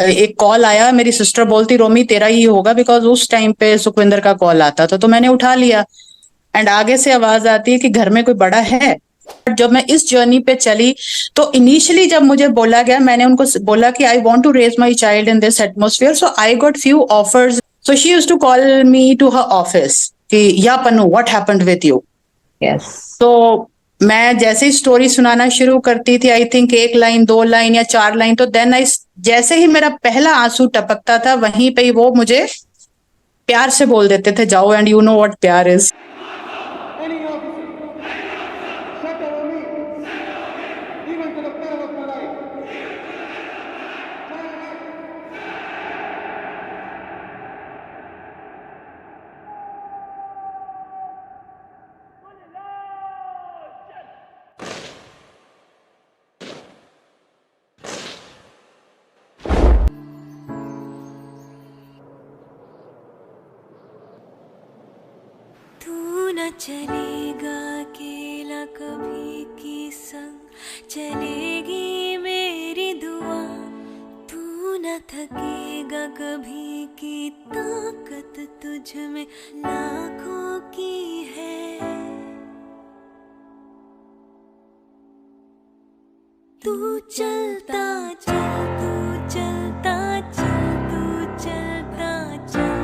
एक कॉल आया, मेरी सिस्टर बोलती रोमी तेरा ही होगा, बिकॉज उस टाइम पे सुखविंदर का कॉल आता था, तो मैंने उठा लिया। एंड आगे से आवाज आती है कि घर में कोई बड़ा है। जब मैं इस जर्नी पे चली, तो इनिशियली जब मुझे बोला गया, मैंने उनको बोला कि I want to raise my child in this atmosphere, so I got few offers. So she used to call me to her office कि या Pannu what happened with you. Yes. तो मैं जैसे ही स्टोरी सुनाना शुरू करती थी, आई थिंक एक लाइन, दो लाइन या चार लाइन, तो देन आई, जैसे ही मेरा पहला आंसू टपकता था, वहीं पे ही वो मुझे प्यार से बोल देते थे जाओ, एंड यू नो व्हाट प्यार इज। न चलेगा अकेला कभी की संग चलेगी मेरी दुआ, तू न थकेगा कभी की ताकत तुझ में लाखों की है, तू चलता चल, तू चलता चल, तू चलता चल,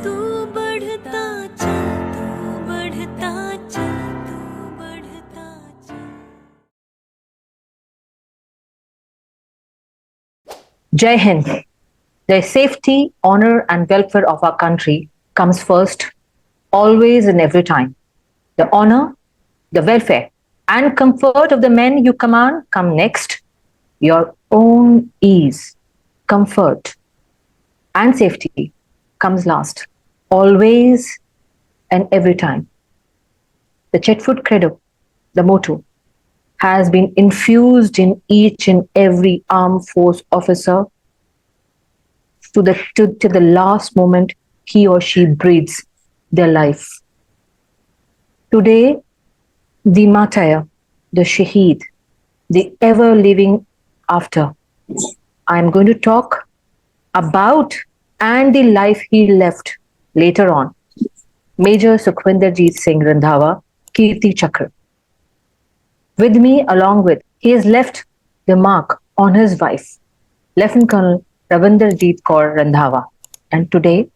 तू बढ़ता चल, तू बढ़ता चल, तू बढ़ता चल। Jai Hind. The safety, honor, and welfare of our country comes first, always and every time. The honor, the welfare, and comfort of the men you command come next. Your own ease, comfort, and safety comes last, always and every time. The Chetwood Credo, the motto, has been infused in each and every armed force officer to the last moment he or she breathes their life. Today, the martyr, the shaheed, the ever living after, I'm going to talk about and the life he left later on. Major Sukhwinderjeet Singh Randhawa, Kirti Chakra. With me, along with, he has left the mark on his wife, Lieutenant Colonel Ravinderjeet Kaur Randhawa. And today,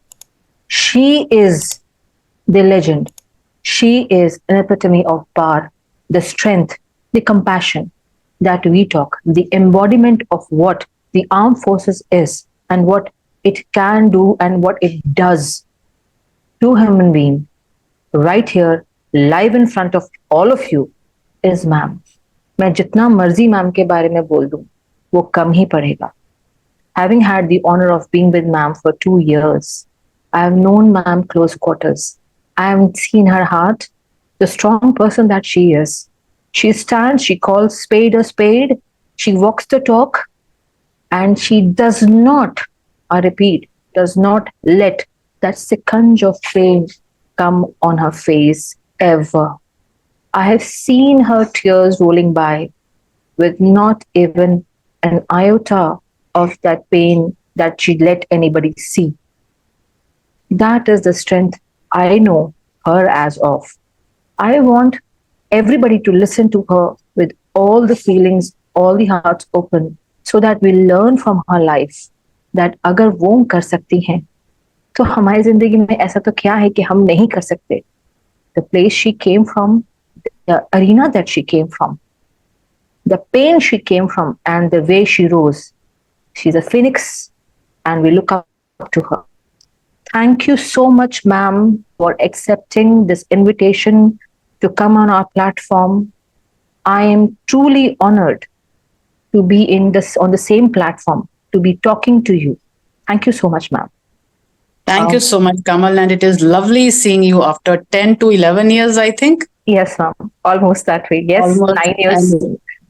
she is the legend. She is an epitome of power, the strength, the compassion that we talk, the embodiment of what the armed forces is and what it can do and what it does to human being right here, live in front of all of you, is ma'am. मैं जितना मर्जी ma'am के बारे में बोल दूं, वो कम ही पड़ेगा. Having had the honor of being with ma'am for 2 years, I have known ma'am close quarters. I have seen her heart, the strong person that she is. She stands, she calls spade a spade, she walks the talk, and she does not, I repeat, does not let that second of pain come on her face ever. I have seen her tears rolling by with not even an iota of that pain that she let anybody see. That is the strength I know her as of. I want everybody to listen to her with all the feelings, all the hearts open, so that we learn from her life that अगर वो कर सकती हैं, तो हमारी जिंदगी में ऐसा तो क्या है कि हम नहीं कर सकते. The place she came from, the arena that she came from, the pain she came from, and the way she rose. She's a phoenix, and we look up to her. Thank you so much, ma'am, for accepting this invitation to come on our platform. I am truly honored to be on the same platform, to be talking to you. Thank you so much, ma'am. Thank you so much, Kamal, and it is lovely seeing you after 10 to 11 years, I think. Yes, ma'am. Almost that way. Yes, Almost. 9 years.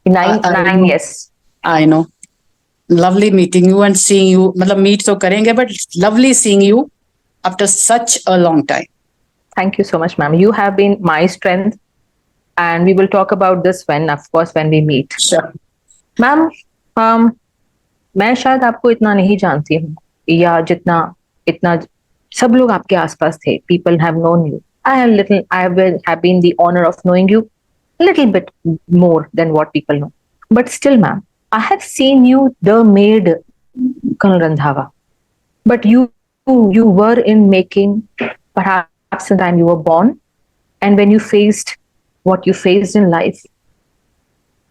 Nine years. I know. Lovely meeting you and seeing you. मतलब meet तो करेंगे, but lovely seeing you after such a long time. Thank you so much, ma'am. You have been my strength, and we will talk about this when we meet. Sure. Ma'am, मैं शायद आपको इतना नहीं जानती हूँ, या जितना इतना सब लोग आपके आसपास थे. People have known you. I have been the honor of knowing you a little bit more than what people know. But still, ma'am, I have seen you the maid, Colonel Randhawa. But you were in making, perhaps the time you were born, and when you faced what you faced in life.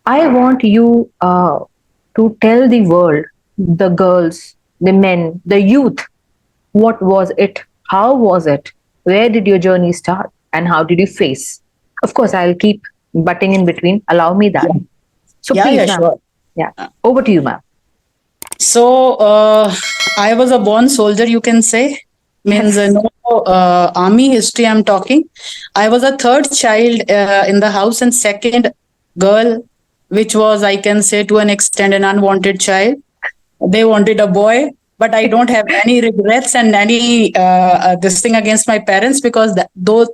I want you to tell the world, the girls, the men, the youth, what was it? How was it? Where did your journey start? And how did you face? Of course, I'll keep butting in between. Allow me that. So Yeah, please, yeah, ma'am. sure. Yeah. Over to you, ma'am. So, I was a born soldier, you can say. Means no army history I'm talking. I was a third child in the house and second girl, which was, I can say, to an extent, an unwanted child. They wanted a boy, but I don't have any regrets and any this thing against my parents because those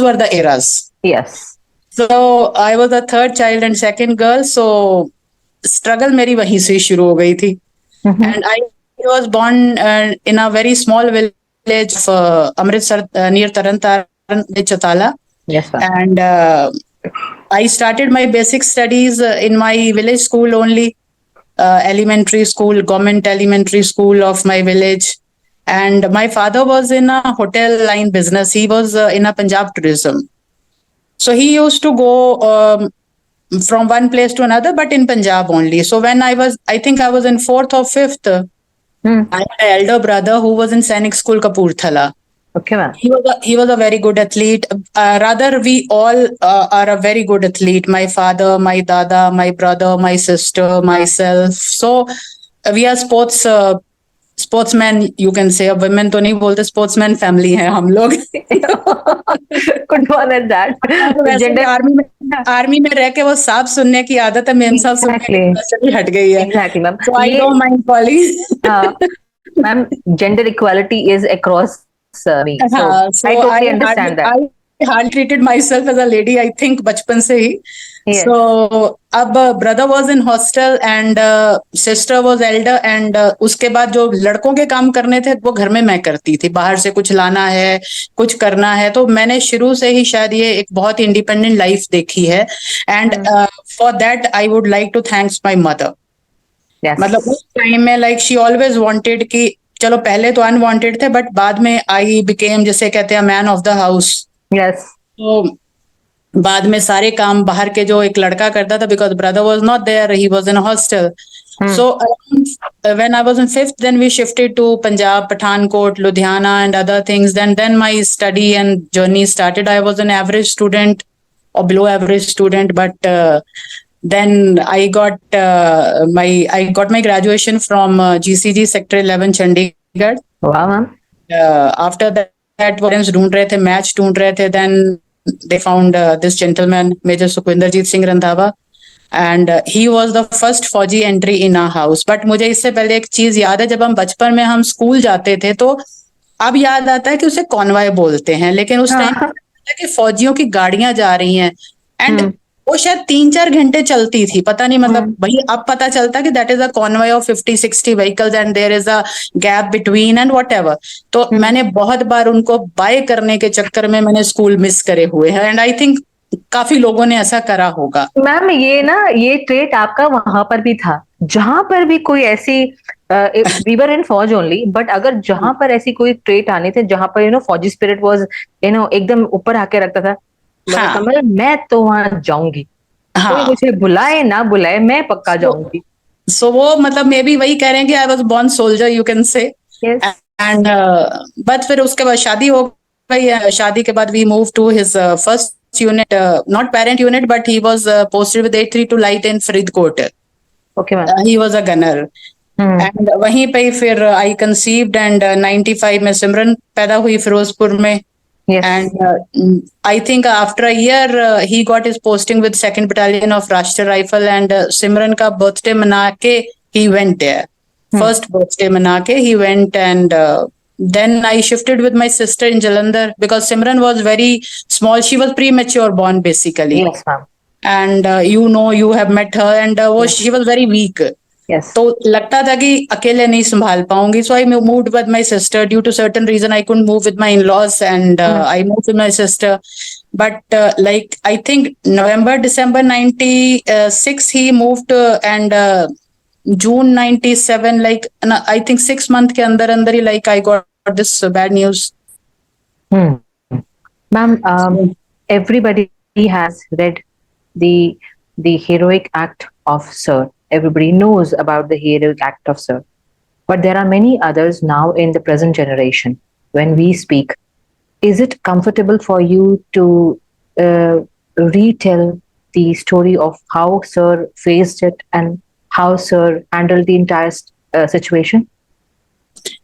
were the eras. Yes. So I was a third child and second girl. So struggle मेरी वहीं से शुरू हो गई थी. Mhm. And I was born in a very small village of Amritsar near Tarantaran, Chatala. Yes, ma'am. And I started my basic studies in my village school only, elementary school, government elementary school of my village. And my father was in a hotel line business. He was in a Punjab tourism. So he used to go from one place to another, but in Punjab only. So when I think I was in fourth or fifth, Hmm. I had an elder brother who was in Sainik School, Kapurthala. Okay, ma'am. He was a very good athlete. Rather, we all are a very good athlete. My father, my dada, my brother, my sister, myself. So we are sportsmen. You can say. अब women तो नहीं बोलते, sportsman family है हम लोग. Good one at that. वैसे भी army में रह के वो साफ सुनने की आदत है, मेम साहब सुनने की Exactly. वैसे भी हट गई है. Exactly, ma'am. So I don't mind calling. Ma'am, gender equality is across me. So हाँ, so I totally understand that. I hardly treated myself as a lady, I think, बचपन से ही. Yes. So अब brother was in hostel and sister was elder and उसके बाद जो लड़कों के काम करने थे वो घर में मैं करती थी. बाहर से कुछ लाना है, कुछ करना है, तो मैंने शुरू से ही शायद ये एक बहुत इंडिपेंडेंट लाइफ देखी है. And for that I would like to thanks my mother. Yes. मतलब उस टाइम में लाइक शी ऑलवेज वांटेड कि चलो पहले तो अनवांटेड थे बट बाद में आई बिकेम, जैसे कहते हैं, man of the house. Yes. तो बाद में सारे काम बाहर के जो एक लड़का करता था, because brother was not there, he was in hostel. So when I was in fifth, then we shifted to Punjab, Pathankot, Ludhiana, and other things. Then my study and journey started. I was an average student or below average student, but then I got my graduation from GCG Sector 11, Chandigarh. Wow, ma'am. After that, parents ढूंढ रहे थे, match ढूंढ रहे थे. Then they found this gentleman, Major Sukhwinderjeet Singh Randhawa. And he was the first फौजी entry in our house. But मुझे इससे पहले एक चीज याद है, जब हम बचपन में हम स्कूल जाते थे तो अब याद आता है कि उसे कॉन्वॉय बोलते हैं, लेकिन उस टाइम कि फौजियों की गाड़ियां जा रही हैं एंड वो शायद 3-4 घंटे चलती थी, पता नहीं. मतलब भाई अब पता चलता कि that is a convoy of 50-60 vehicles and there is a gap between and whatever. तो मैंने बहुत बार उनको बाय करने के चक्कर में मैंने स्कूल मिस करे हुए हैं. एंड आई थिंक काफी लोगों ने ऐसा करा होगा. मैम ये ट्रेट आपका वहां पर भी था, जहां पर भी कोई ऐसी वी वर इन फौज ओनली, बट अगर जहां पर ऐसी कोई ट्रेट आने थे जहां पर फौजी स्पिरिट वाज एकदम ऊपर आके रखता था. हाँ. कमल, मैं तो वहां जाऊंगी. हाँ. कोई मुझे बुलाए ना बुलाए, मैं पक्का जाऊंगी. सो वो मतलब मे बी वही कह रहे हैं कि I was born soldier, you can say. And but फिर उसके बाद शादी हो गई. शादी के बाद we move to his first unit, not parent unit, but he was posted with 832 light in Faridkot. Okay, ma'am. He was a gunner. And वहीं पे फिर I conceived and 95 में सिमरन पैदा हुई फिरोजपुर में. Yes. And I think after a year he got his posting with 2nd Battalion of Rashtriya Rifle, and सिमरन का birthday मना के he went there. First birthday मना के he went, and then I shifted with my sister in Jalandhar because Simran was very small. She was premature born basically. Yes, ma'am. And you have met her, and she was very weak. Yes. तो लगता था कि अकेले नहीं संभाल पाऊंगी, so I moved with my sister due to certain reason I couldn't move with my in-laws and I moved with my sister. But like I think November, December 96 he moved and June 97 like I think 6 month के अंदर ही like I got this bad news. Hmm. Ma'am, everybody has read the heroic act of Sir. Everybody knows about the heroic act of Sir. But there are many others now in the present generation. When we speak, is it comfortable for you to uh, retell the story of how Sir faced it and how Sir handled the entire situation?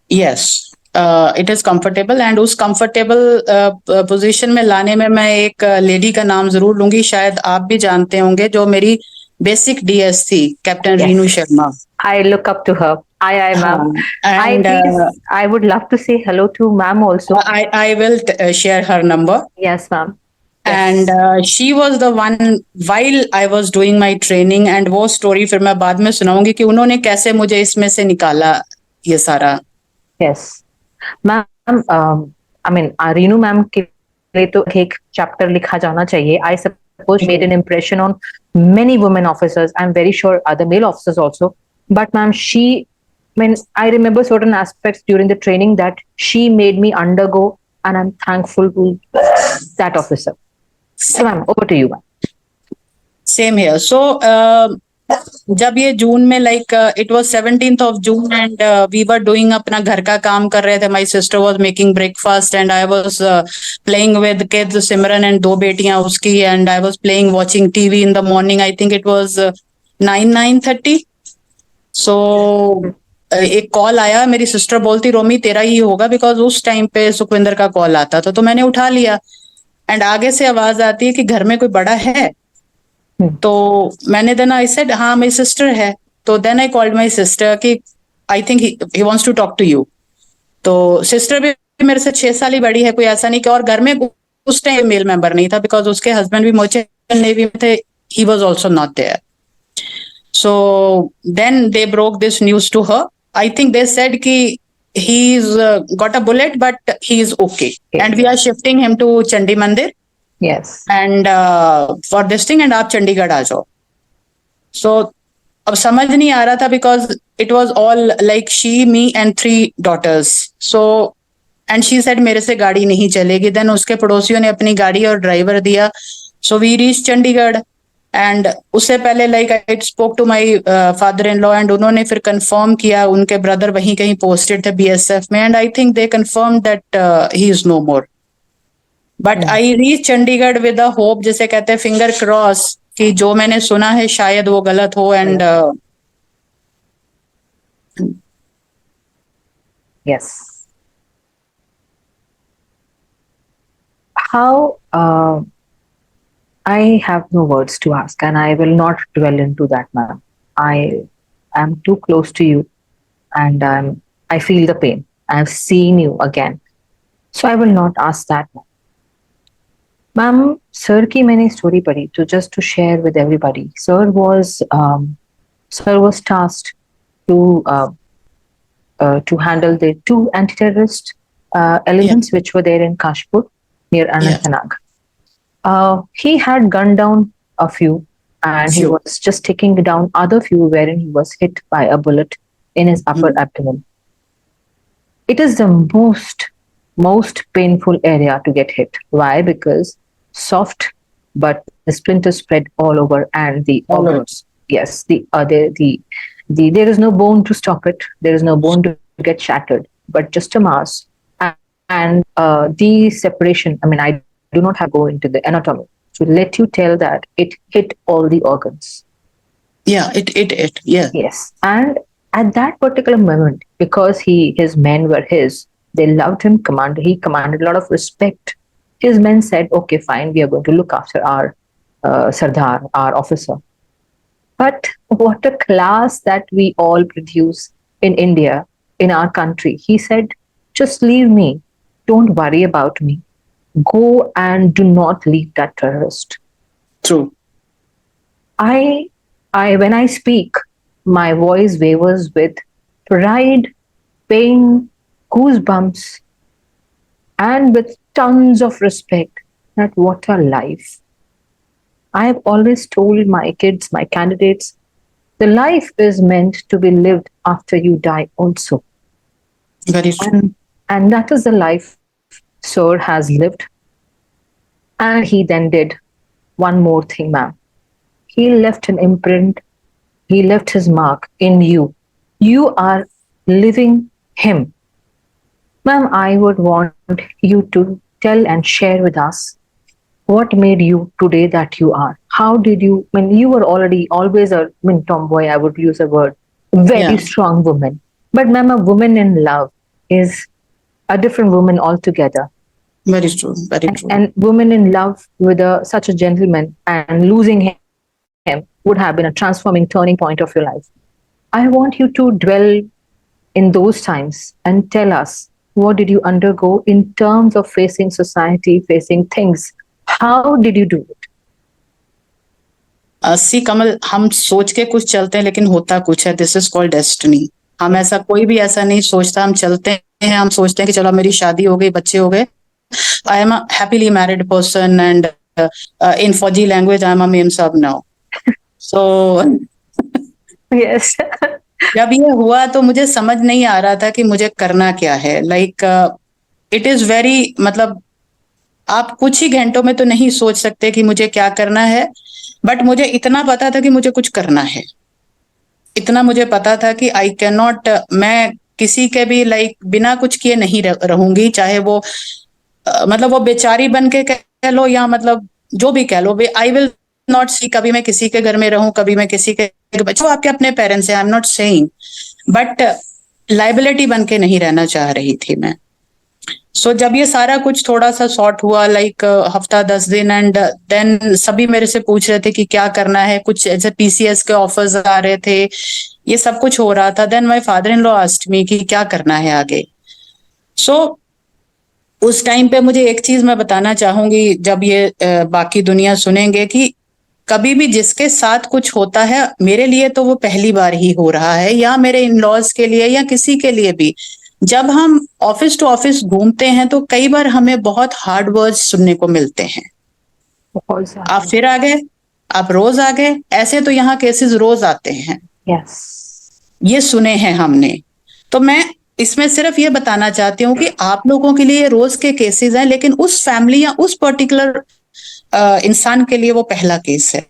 Yes, it is comfortable and उस comfortable position में लाने में मैं एक lady का नाम जरूर लूंगी, शायद आप भी जानते होंगे, जो मेरी बेसिक डीएस थी, captain Yes. Reenu Sharma. I look up to her. Aye, ma'am. And I would love to say hello to ma'am also. I will share her number. Yes, ma'am. And she was the one while I was doing my training, and वो story फिर मैं बाद में सुनाऊंगी कि उन्होंने कैसे मुझे इसमें से निकाला ये सारा. Yes. Ma'am, I mean, Reenu ma'am के लिए तो एक chapter लिखा जाना चाहिए. I suppose made an impression on many women officers. I'm very sure other male officers also. But ma'am, I remember certain aspects during the training that she made me undergo, and I'm thankful to that officer. So ma'am, over to you, ma'am. Same here. So जब ये जून में like it was 17th of June and we were doing अपना घर का काम कर रहे थे. My sister was making breakfast and I was playing with kids, Simran and दो बेटियां उसकी, and I was playing watching TV in the morning. I think it was 9:30. So एक कॉल आया, मेरी सिस्टर बोलती रोमी तेरा ही होगा, बिकॉज उस टाइम पे सुखविंदर का कॉल आता था. तो मैंने उठा लिया एंड आगे से आवाज आती है कि घर में कोई बड़ा है. तो मैंने देन आई सेड हाँ मेरी सिस्टर है. तो then I called my sister कि I think he wants to talk to you. तो सिस्टर भी मेरे से 6 साल ही बड़ी है, कोई ऐसा नहीं कि, और घर में उस टाइम मेल मेंबर नहीं था बिकॉज उसके हस्बैंड भी मर्चेंट नेवी में थे. He was also not there. So then they broke this news to her. I think they said ki he's got a bullet but he's okay. And we are shifting him to Chandi Mandir. Yes. And for this thing and आप चंडीगढ़ आ जाओ. So अब समझ नहीं आ रहा था because it was all like she, me and 3 daughters. So and she said मेरे से गाड़ी नहीं चलेगी. Then उसके पड़ोसियों ने अपनी गाड़ी और ड्राइवर दिया. So we reached Chandigarh. And उससे पहले like I spoke to my father in law and उन्होंने फिर कंफर्म किया, उनके ब्रदर वहीं कहीं पोस्टेड थे बीएसएफ में, and I think they confirm that he is no more. But I reach Chandigarh with a hope, जिसे कहते हैं फिंगर क्रॉस, कि जो मैंने सुना है शायद वो गलत हो. And yes. How I have no words to ask, and I will not dwell into that, ma'am. I am too close to you, and I feel the pain. I have seen you again, so I will not ask that, ma'am. Ma'am, sir की मैंने story पढ़ी, तो just to share with everybody. Sir was tasked to handle the 2 anti-terrorist elements which were there in Kashpur near Anantnag. He had gunned down a few, and he was just taking down other few wherein he was hit by a bullet in his upper abdomen. It is the most painful area to get hit. Why? Because soft, but the splinters spread all over, and the organs. Yes, there is no bone to stop it. There is no bone to get shattered, but just a mass. And the separation. I mean, I do not have to go into the anatomy to let you tell that it hit all the organs. Yeah, it Yes. And at that particular moment, because his men were they loved him, he commanded a lot of respect. His men said, okay, fine, we are going to look after our Sardar, our officer. But what a class that we all produce in India, in our country. He said, just leave me. Don't worry about me. Go and do not leave that terrorist. True. When I speak, my voice wavers with pride, pain, goosebumps, and with tons of respect. That what a life. I have always told my kids, my candidates, the life is meant to be lived after you die also. Very true. And that is the life Sir has lived. And he then did one more thing, ma'am. He left an imprint, he left his mark in you. You are living him. Ma'am, I would want you to tell and share with us what made you today that you are. How did you, when you were already always a, I mean, tomboy, I would use a word, very Yeah. strong woman. But ma'am, a woman in love is a different woman altogether. Very true. Very true. And woman in love with such a gentleman and losing him would have been a transforming turning point of your life. I want you to dwell in those times and tell us what did you undergo in terms of facing society, facing things. How did you do it? सी कमल, हम सोच के कुछ चलते हैं लेकिन होता कुछ है. This is called destiny. हम ऐसा कोई भी ऐसा नहीं सोचता. हम चलते हैं, हम सोचते हैं कि चलो मेरी शादी हो गई, बच्चे हो गए. I am a happily married person and in फौजी language I am a memsahib now. So Yes. जब ये हुआ तो मुझे समझ नहीं आ रहा था कि मुझे करना क्या है. लाइक इट इज वेरी, मतलब आप कुछ ही घंटों में तो नहीं सोच सकते कि मुझे क्या करना है. बट मुझे इतना पता था कि मुझे कुछ करना है. इतना मुझे पता था कि आई कैन नॉट, मैं किसी के भी लाइक बिना कुछ किए नहीं रहूंगी. चाहे वो मतलब वो बेचारी बन के कह लो या मतलब जो भी कह लो. आई विल नॉट सी, कभी मैं किसी के घर में रहूं, कभी मैं किसी के बच्चों, आपके अपने पेरेंट्स हैं, आई am not saying, but liability बन के नहीं रहना चाह रही थी मैं. सो जब ये सारा कुछ थोड़ा सा सॉर्ट हुआ, लाइक हफ्ता 10 दिन, एंड देन सभी मेरे से पूछ रहे थे कि क्या करना है. कुछ ऐसे पीसीएस के ऑफर्स आ रहे थे, ये सब कुछ हो रहा था. Then my father in law asked me कि क्या करना है आगे. सो उस टाइम पे मुझे एक चीज मैं बताना चाहूंगी, जब ये बाकी दुनिया सुनेंगे, कि कभी भी जिसके साथ कुछ होता है, मेरे लिए तो वो पहली बार ही हो रहा है, या मेरे इन लॉज के लिए या किसी के लिए भी, जब हम ऑफिस टू ऑफिस घूमते हैं तो कई बार हमें बहुत हार्ड वर्ड्स सुनने को मिलते हैं. बहुत ज्यादा. आप फिर आ गए, आप रोज आ गए, ऐसे तो यहाँ केसेस रोज आते हैं. Yes. ये सुने हैं हमने. तो मैं इसमें सिर्फ ये बताना चाहती हूँ कि आप लोगों के लिए ये रोज के केसेस हैं, लेकिन उस फैमिली या उस पर्टिकुलर इंसान के लिए वो पहला केस है.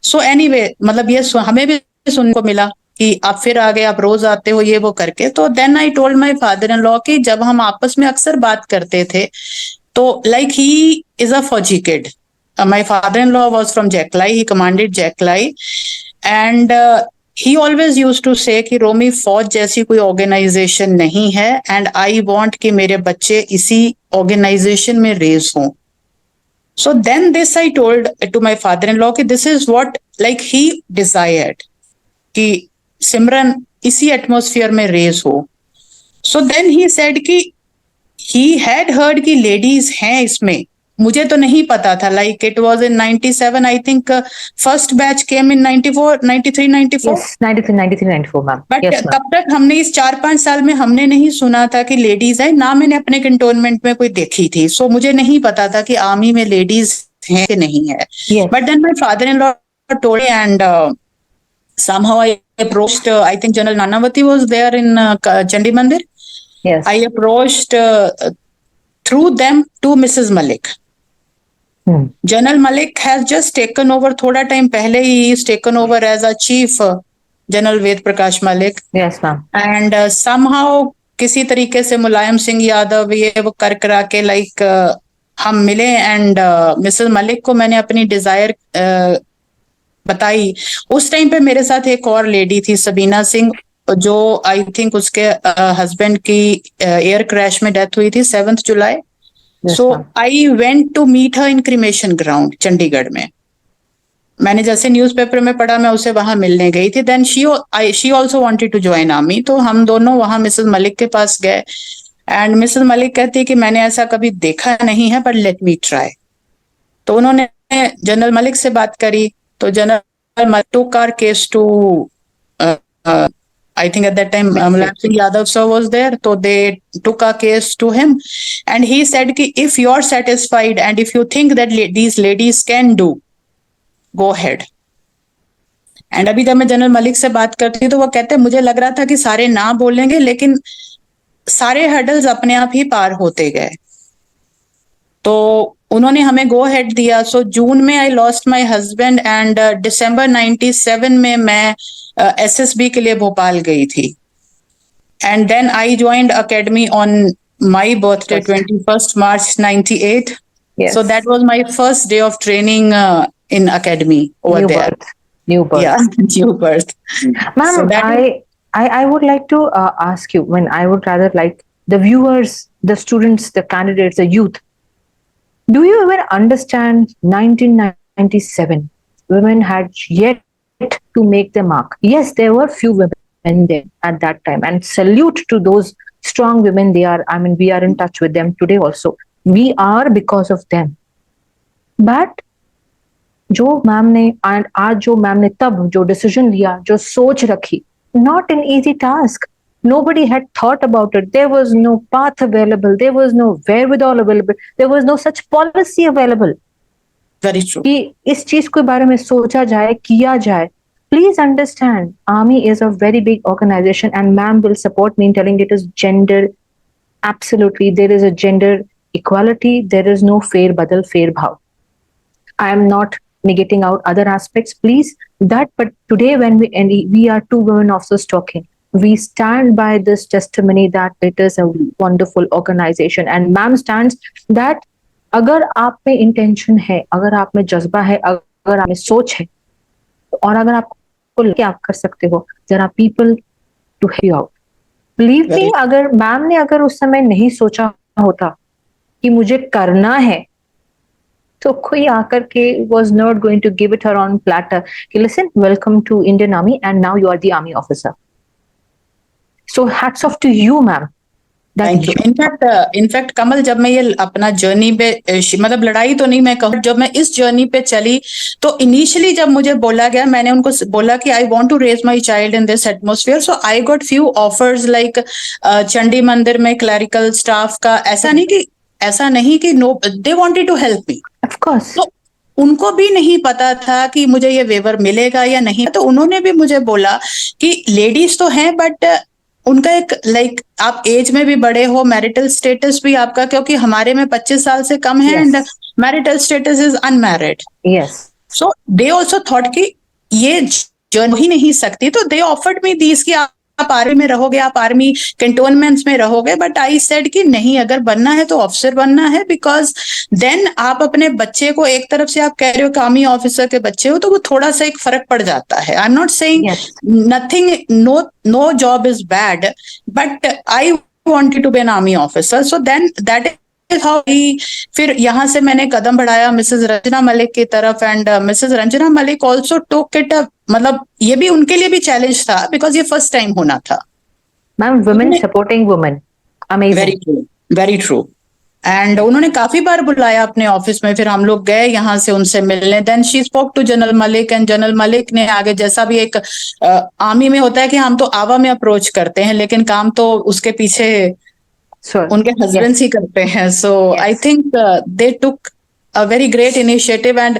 सो एनीवे, मतलब ये हमें भी सुनने को मिला कि आप फिर आ गए, आप रोज आते हो, ये वो करके. तो then I told my father in law कि जब हम आपस में अक्सर बात करते थे, तो लाइक ही इज अ फौजी kid. My father in law was from JAKLI, he commanded JAKLI, and he always use to say कि रोमी, फौज जैसी कोई ऑर्गेनाइजेशन नहीं है, एंड आई वांट कि मेरे बच्चे इसी ऑर्गेनाइजेशन में रेज हों. So then this I told to my father-in-law कि this is what like he desired कि सिमरन इसी एटमॉस्फेयर में रेज हो. So then he said कि he had heard कि लेडीज हैं इसमें. मुझे तो नहीं पता था. Like it was in 97 I think. First batch came in 94, 93, 94. Yes, 93, 93, 94, ma'am. But Yes, ma'am. तब तक हमने इस 4-5 साल में हमने नहीं सुना था कि लेडीज है, ना मैंने अपने कंटोनमेंट में कोई देखी थी. सो मुझे नहीं पता था कि आर्मी में लेडीज है कि नहीं है. Yes. But then my father in law told me, and somehow I approached, I think General Nanavati was there in Chandi Mandir. Yes. I approached through them to Mrs. Malik. General Malik has just taken over, थोड़ा time पहले ही is taken over as a chief, General Ved Prakash Malik. Yes, ma'am. And somehow किसी तरीके से मुलायम सिंह यादव ये वो कर करा के लाइक हम मिले. एंड मिसेस मलिक को मैंने अपनी डिजायर बताई. उस टाइम पे मेरे साथ एक और लेडी थी, सबीना सिंह, जो आई थिंक उसके हस्बैंड की एयर क्रैश में डेथ हुई थी 7 जुलाई. Yes, so ma'am. I went to meet her in cremation ground Chandigarh में. मैंने जैसे न्यूज़पेपर में पढ़ा, मैं उसे वहां मिलने गई थी. Then she also wanted to join army. तो हम दोनों वहां मिसेस मलिक के पास गए, एंड मिसेस मलिक कहती है कि मैंने ऐसा कभी देखा नहीं है, बट लेट मी ट्राई. तो उन्होंने जनरल मलिक से बात करी, तो general Malik took our case to I think at that time Mulaya Singh Yadav sir was there, so they took a case to him, and he said कि if you're satisfied and if you think that these ladies can do, go ahead. And अभी जब मैं general Malik से बात करती हूँ तो वो कहते हैं मुझे लग रहा था कि सारे ना बोलेंगे, लेकिन सारे हर्डल्स अपने आप ही पार होते गए, तो उन्होंने हमें गो हेड दिया. सो जून में I lost my husband and दिसंबर 97 में मैं एसएसबी के लिए भोपाल गई थी. And then I joined academy on my birthday 21st March 98. Yes. So that was my first day of training in academy over New there. birth. New birth. Yeah, new birth. Ma'am, So that I would like to ask you, when I would rather like the viewers, the students, the candidates, the youth, do you ever understand 1997? Women had yet to make their mark. Yes, there were few women there at that time, and salute to those strong women. They are, I mean, we are in touch with them today also. We are because of them. But जो ma'am ने and आज जो ma'am ने तब जो decision लिया, जो सोच रखी, not an easy task. Nobody had thought about it. There was no path available. There was no wherewithal available. There was no such policy available. very true. कि इस चीज के बारे में सोचा जाए, किया जाए. Please understand, Army is a very big organization, and ma'am will support me in telling it is gender. Absolutely, there is a gender equality. There is no fair badal, fair bhav. I am not negating out other aspects, please. But today, when we are two women officers talking, we stand by this testimony that it is a wonderful organization, and ma'am stands that अगर आप में intention है, अगर आप में जज्बा है, अगर आप में सोच है, और अगर आपको लेके आप कर सकते हो, there are people to help you out. Believe me, अगर मैम ने अगर उस समय नहीं सोचा होता कि मुझे करना है, तो कोई आकर के was not going to give it her on platter कि listen, welcome to Indian Army and now you are the army officer. So hats off to you, ma'am. Thank you. In fact Kamal, जब मैं ये अपना जर्नी पे मतलब लड़ाई तो नहीं मैं कहूँ, जब मैं इस जर्नी पे चली तो इनिशियली जब मुझे बोला गया, मैंने उनको बोला कि I want to raise my child in this atmosphere. So I got few offers like Chandi Mandir में क्लरिकल स्टाफ का. ऐसा नहीं कि no, they wanted to help me. Of course. तो उनको भी नहीं पता था कि मुझे ये वेवर मिलेगा या नहीं, तो उन्होंने भी मुझे बोला कि लेडीज तो हैं बट उनका एक लाइक आप एज में भी बड़े हो, मैरिटल स्टेटस भी आपका, क्योंकि हमारे में 25 साल से कम है and marital status is unmarried. Yes. So they also thought कि ये जर्नी ही नहीं सकती, तो दे ऑफर्ड मी दीज कि आप आर्मी में रहोगे, आप आर्मी कैंटोनमेंट्स में रहोगे. बट आई सेड कि नहीं, अगर बनना है तो ऑफिसर बनना है, बिकॉज देन आप अपने बच्चे को एक तरफ से आप कह रहे हो कि आर्मी ऑफिसर के बच्चे हो, तो वो थोड़ा सा एक फर्क पड़ जाता है. I am not saying nothing, no job is bad, but I wanted to be an army officer. So then that is how फिर यहाँ से मैंने कदम बढ़ाया मिसेस रंजना मलिक की तरफ, and Mrs Ranjana Malik also took it up. मतलब ये भी उनके लिए भी चैलेंज था, बिकॉज ये फर्स्ट टाइम होना था. Ma'am, women supporting women, amazing. Very true, very true. And उन्होंने काफी बार बुलाया अपने ऑफिस में, फिर हम लोग गए यहाँ से उनसे मिलने. Then she spoke to general Malik, and general Malik ने आगे, जैसा भी एक आर्मी में होता है कि हम तो आवा में अप्रोच करते हैं, लेकिन काम तो उसके पीछे उनके हस्बैंड ही करते हैं. So I think they took a very great initiative, and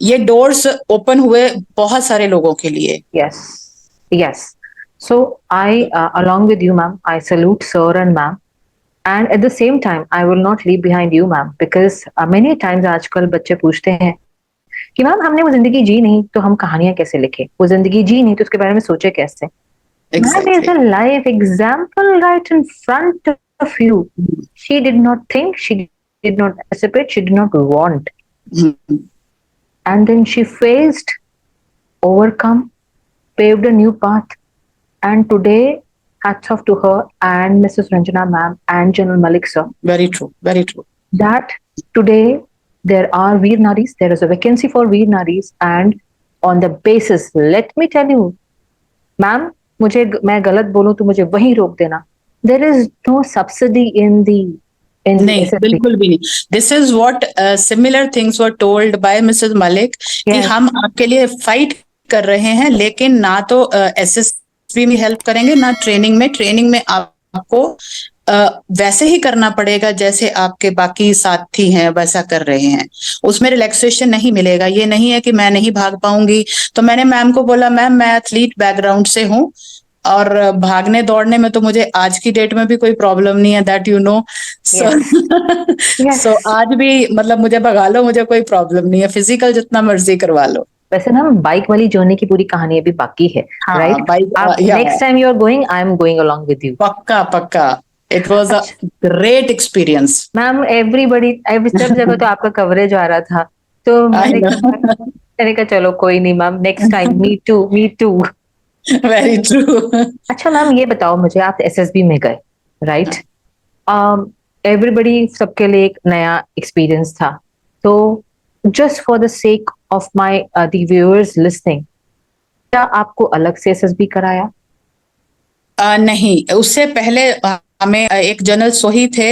ये डोर्स ओपन हुए बहुत सारे लोगों के लिए. Yes, yes. So I, along with you, ma'am, I salute sir and ma'am. And at the same time, I will not leave behind you, ma'am, because many times आजकल बच्चे पूछते हैं कि मैम हमने वो जिंदगी जी नहीं तो हम कहानियां कैसे लिखे, वो जिंदगी जी नहीं तो उसके बारे में सोचे कैसे. That is a life example right in front of you. She did not think, she did not anticipate, she did not want. And then she faced, overcome, paved a new path. And today, hats off to her and Mrs. Ranjana ma'am and General Malik sir. Very true, very true. That today there are Veer Naris, there is a vacancy for Veer Naris, and on the basis, let me tell you, ma'am, मैं गलत बोलूं तो मुझे वहीं रोक देना. There is no subsidy in the नहीं, बिल्कुल भी नहीं. This is what similar things were told by Mrs Malik कि हम आपके लिए फाइट कर रहे हैं, लेकिन ना तो एसएसबी में हेल्प करेंगे ना ट्रेनिंग में। ट्रेनिंग में आपको वैसे ही करना पड़ेगा जैसे आपके बाकी साथी हैं वैसा कर रहे हैं, उसमें रिलैक्सेशन नहीं मिलेगा। ये नहीं है कि मैं नहीं भाग पाऊंगी। तो मैंने मैम को बोला, मैम मैं एथलीट बैकग्राउंड से हूँ और भागने दौड़ने में तो मुझे आज की डेट में भी कोई प्रॉब्लम नहीं है, that you know. So Yes. सो आज भी मतलब मुझे भगा लो, मुझे कोई प्रॉब्लम नहीं है, फिजिकल जितना मर्जी करवा लो। वैसे ना बाइक वाली जर्नी की पूरी कहानी अभी बाकी है, हाँ राइट? बाइक, आप या next time you are going, I am going along with you. पक्का पक्का। इट वाज अ अच्छा ग्रेट एक्सपीरियंस। मैम, एवरी सब जगह तो आपका कवरेज आ रहा था, तो आई मैंने नो, कहा मैंने कहा चलो कोई नहीं ma'am, next time, me too me too. Very true. अच्छा मैम, ये बताओ मुझे, आप एसएसबी में गए, राइट? एवरीबडी, सबके लिए एक नया एक्सपीरियंस था, तो just for the sake of my the viewers listening, क्या आपको अलग से एसएसबी कराया? नहीं, उससे पहले हमें एक जनरल सोही थे,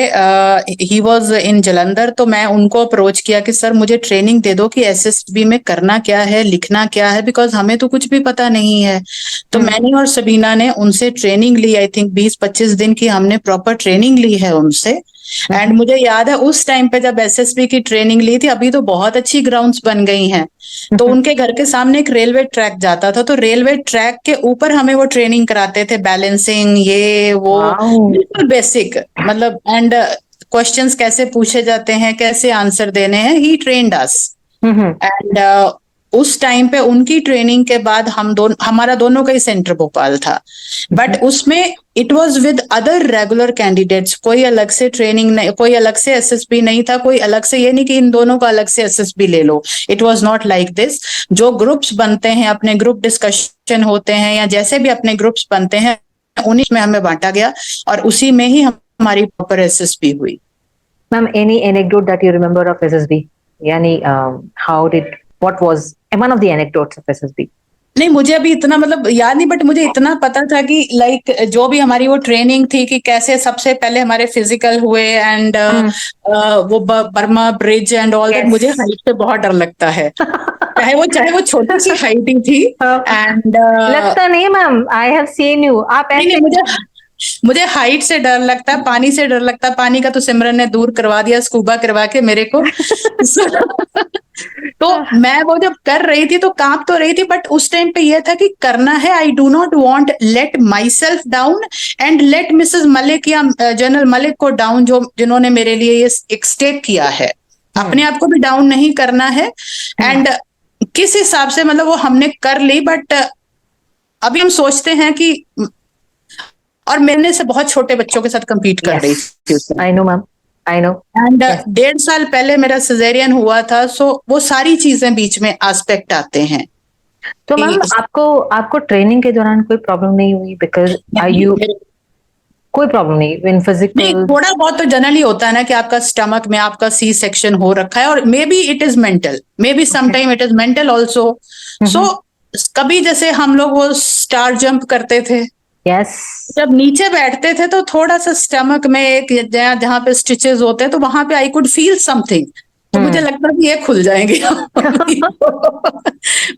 ही वाज इन जलंधर, तो मैं उनको अप्रोच किया कि सर मुझे ट्रेनिंग दे दो कि एसएसबी में करना क्या है, लिखना क्या है, बिकॉज हमें तो कुछ भी पता नहीं है। तो मैंने और सबीना ने उनसे ट्रेनिंग ली, आई थिंक 20-25 दिन की हमने प्रॉपर ट्रेनिंग ली है उनसे। एंड मुझे याद है उस टाइम पे जब एसएसबी की ट्रेनिंग ली थी, अभी तो बहुत अच्छी ग्राउंड्स बन गई हैं, तो उनके घर के सामने एक रेलवे ट्रैक जाता था, तो रेलवे ट्रैक के ऊपर हमें वो ट्रेनिंग कराते थे, बैलेंसिंग ये वो, वाओ। बिल्कुल बेसिक मतलब। एंड क्वेश्चंस कैसे पूछे जाते हैं, कैसे आंसर देने हैं, ही ट्रेन्ड अस। हम्म। एंड उस टाइम पे उनकी ट्रेनिंग के बाद हमारा दोनों का ही सेंटर भोपाल था, बट उसमें it was with other regular candidates, कोई अलग से ट्रेनिंग नहीं, कोई अलग से एसएसबी नहीं था, कोई अलग से ये नहीं कि इन दोनों का अलग से एसएसबी ले लो। It was not like this. जो ग्रुप्स बनते हैं, अपने ग्रुप डिस्कशन होते हैं या जैसे भी अपने ग्रुप्स बनते हैं, उन्हीं में हमें बांटा गया और उसी में ही हमारी प्रॉपर एसएसबी हुई। Ma'am, any anecdote that you remember of SSB? Yani, how did, what was one of the anecdotes of SSB? नहीं, मुझे अभी इतना मतलब याद नहीं, बट मुझे इतना पता था कि लाइक जो भी हमारी वो ट्रेनिंग थी कि कैसे सबसे पहले हमारे फिजिकल हुए, एंड वो Burma bridge and all that. Yes. मुझे हाइट से बहुत डर लगता है, चाहे वो छोटी सी हाइट ही थी। एंड लगता नहीं ma'am, I have seen you, आप नहीं ऐसे नहीं, मुझे हाइट से डर लगता है, पानी से डर लगता है। पानी का तो सिमरन ने दूर करवा दिया स्कूबा करवा के मेरे को। तो मैं वो जब कर रही थी तो कांप तो रही थी, बट उस टाइम पे ये था कि करना है। I do not want let my self down and let Mrs Malik या जनरल मलिक को डाउन, जिन्होंने मेरे लिए ये एक स्टेप किया है। अपने आप को भी डाउन नहीं करना है। एंड किस हिसाब से मतलब वो हमने कर ली, बट अभी हम सोचते हैं कि, और मैंने से बहुत छोटे बच्चों के साथ compete कर रही थी yes, I know ma'am, I know. And Yes. 1.5 साल पहले मेरा सिजेरियन हुआ था, सो वो सारी चीजें बीच में एस्पेक्ट आते हैं। तो मैम आपको ट्रेनिंग के दौरान कोई प्रॉब्लम नहीं हुई? बिकॉज आर यू, कोई प्रॉब्लम नहीं इन नहीं, फिजिकल? थोड़ा बहुत तो जनरली होता है ना कि आपका स्टमक में आपका सी सेक्शन हो रखा है, और maybe it is mental, maybe sometime it is mental also. So कभी जैसे हम लोग वो स्टार जंप करते थे, यस। जब नीचे बैठते थे तो थोड़ा सा स्टमक में एक जहाँ पे स्टिचेस होते हैं, तो वहां पे आई कुड फील समथिंग, तो मुझे लगता है कि ये खुल जाएंगे।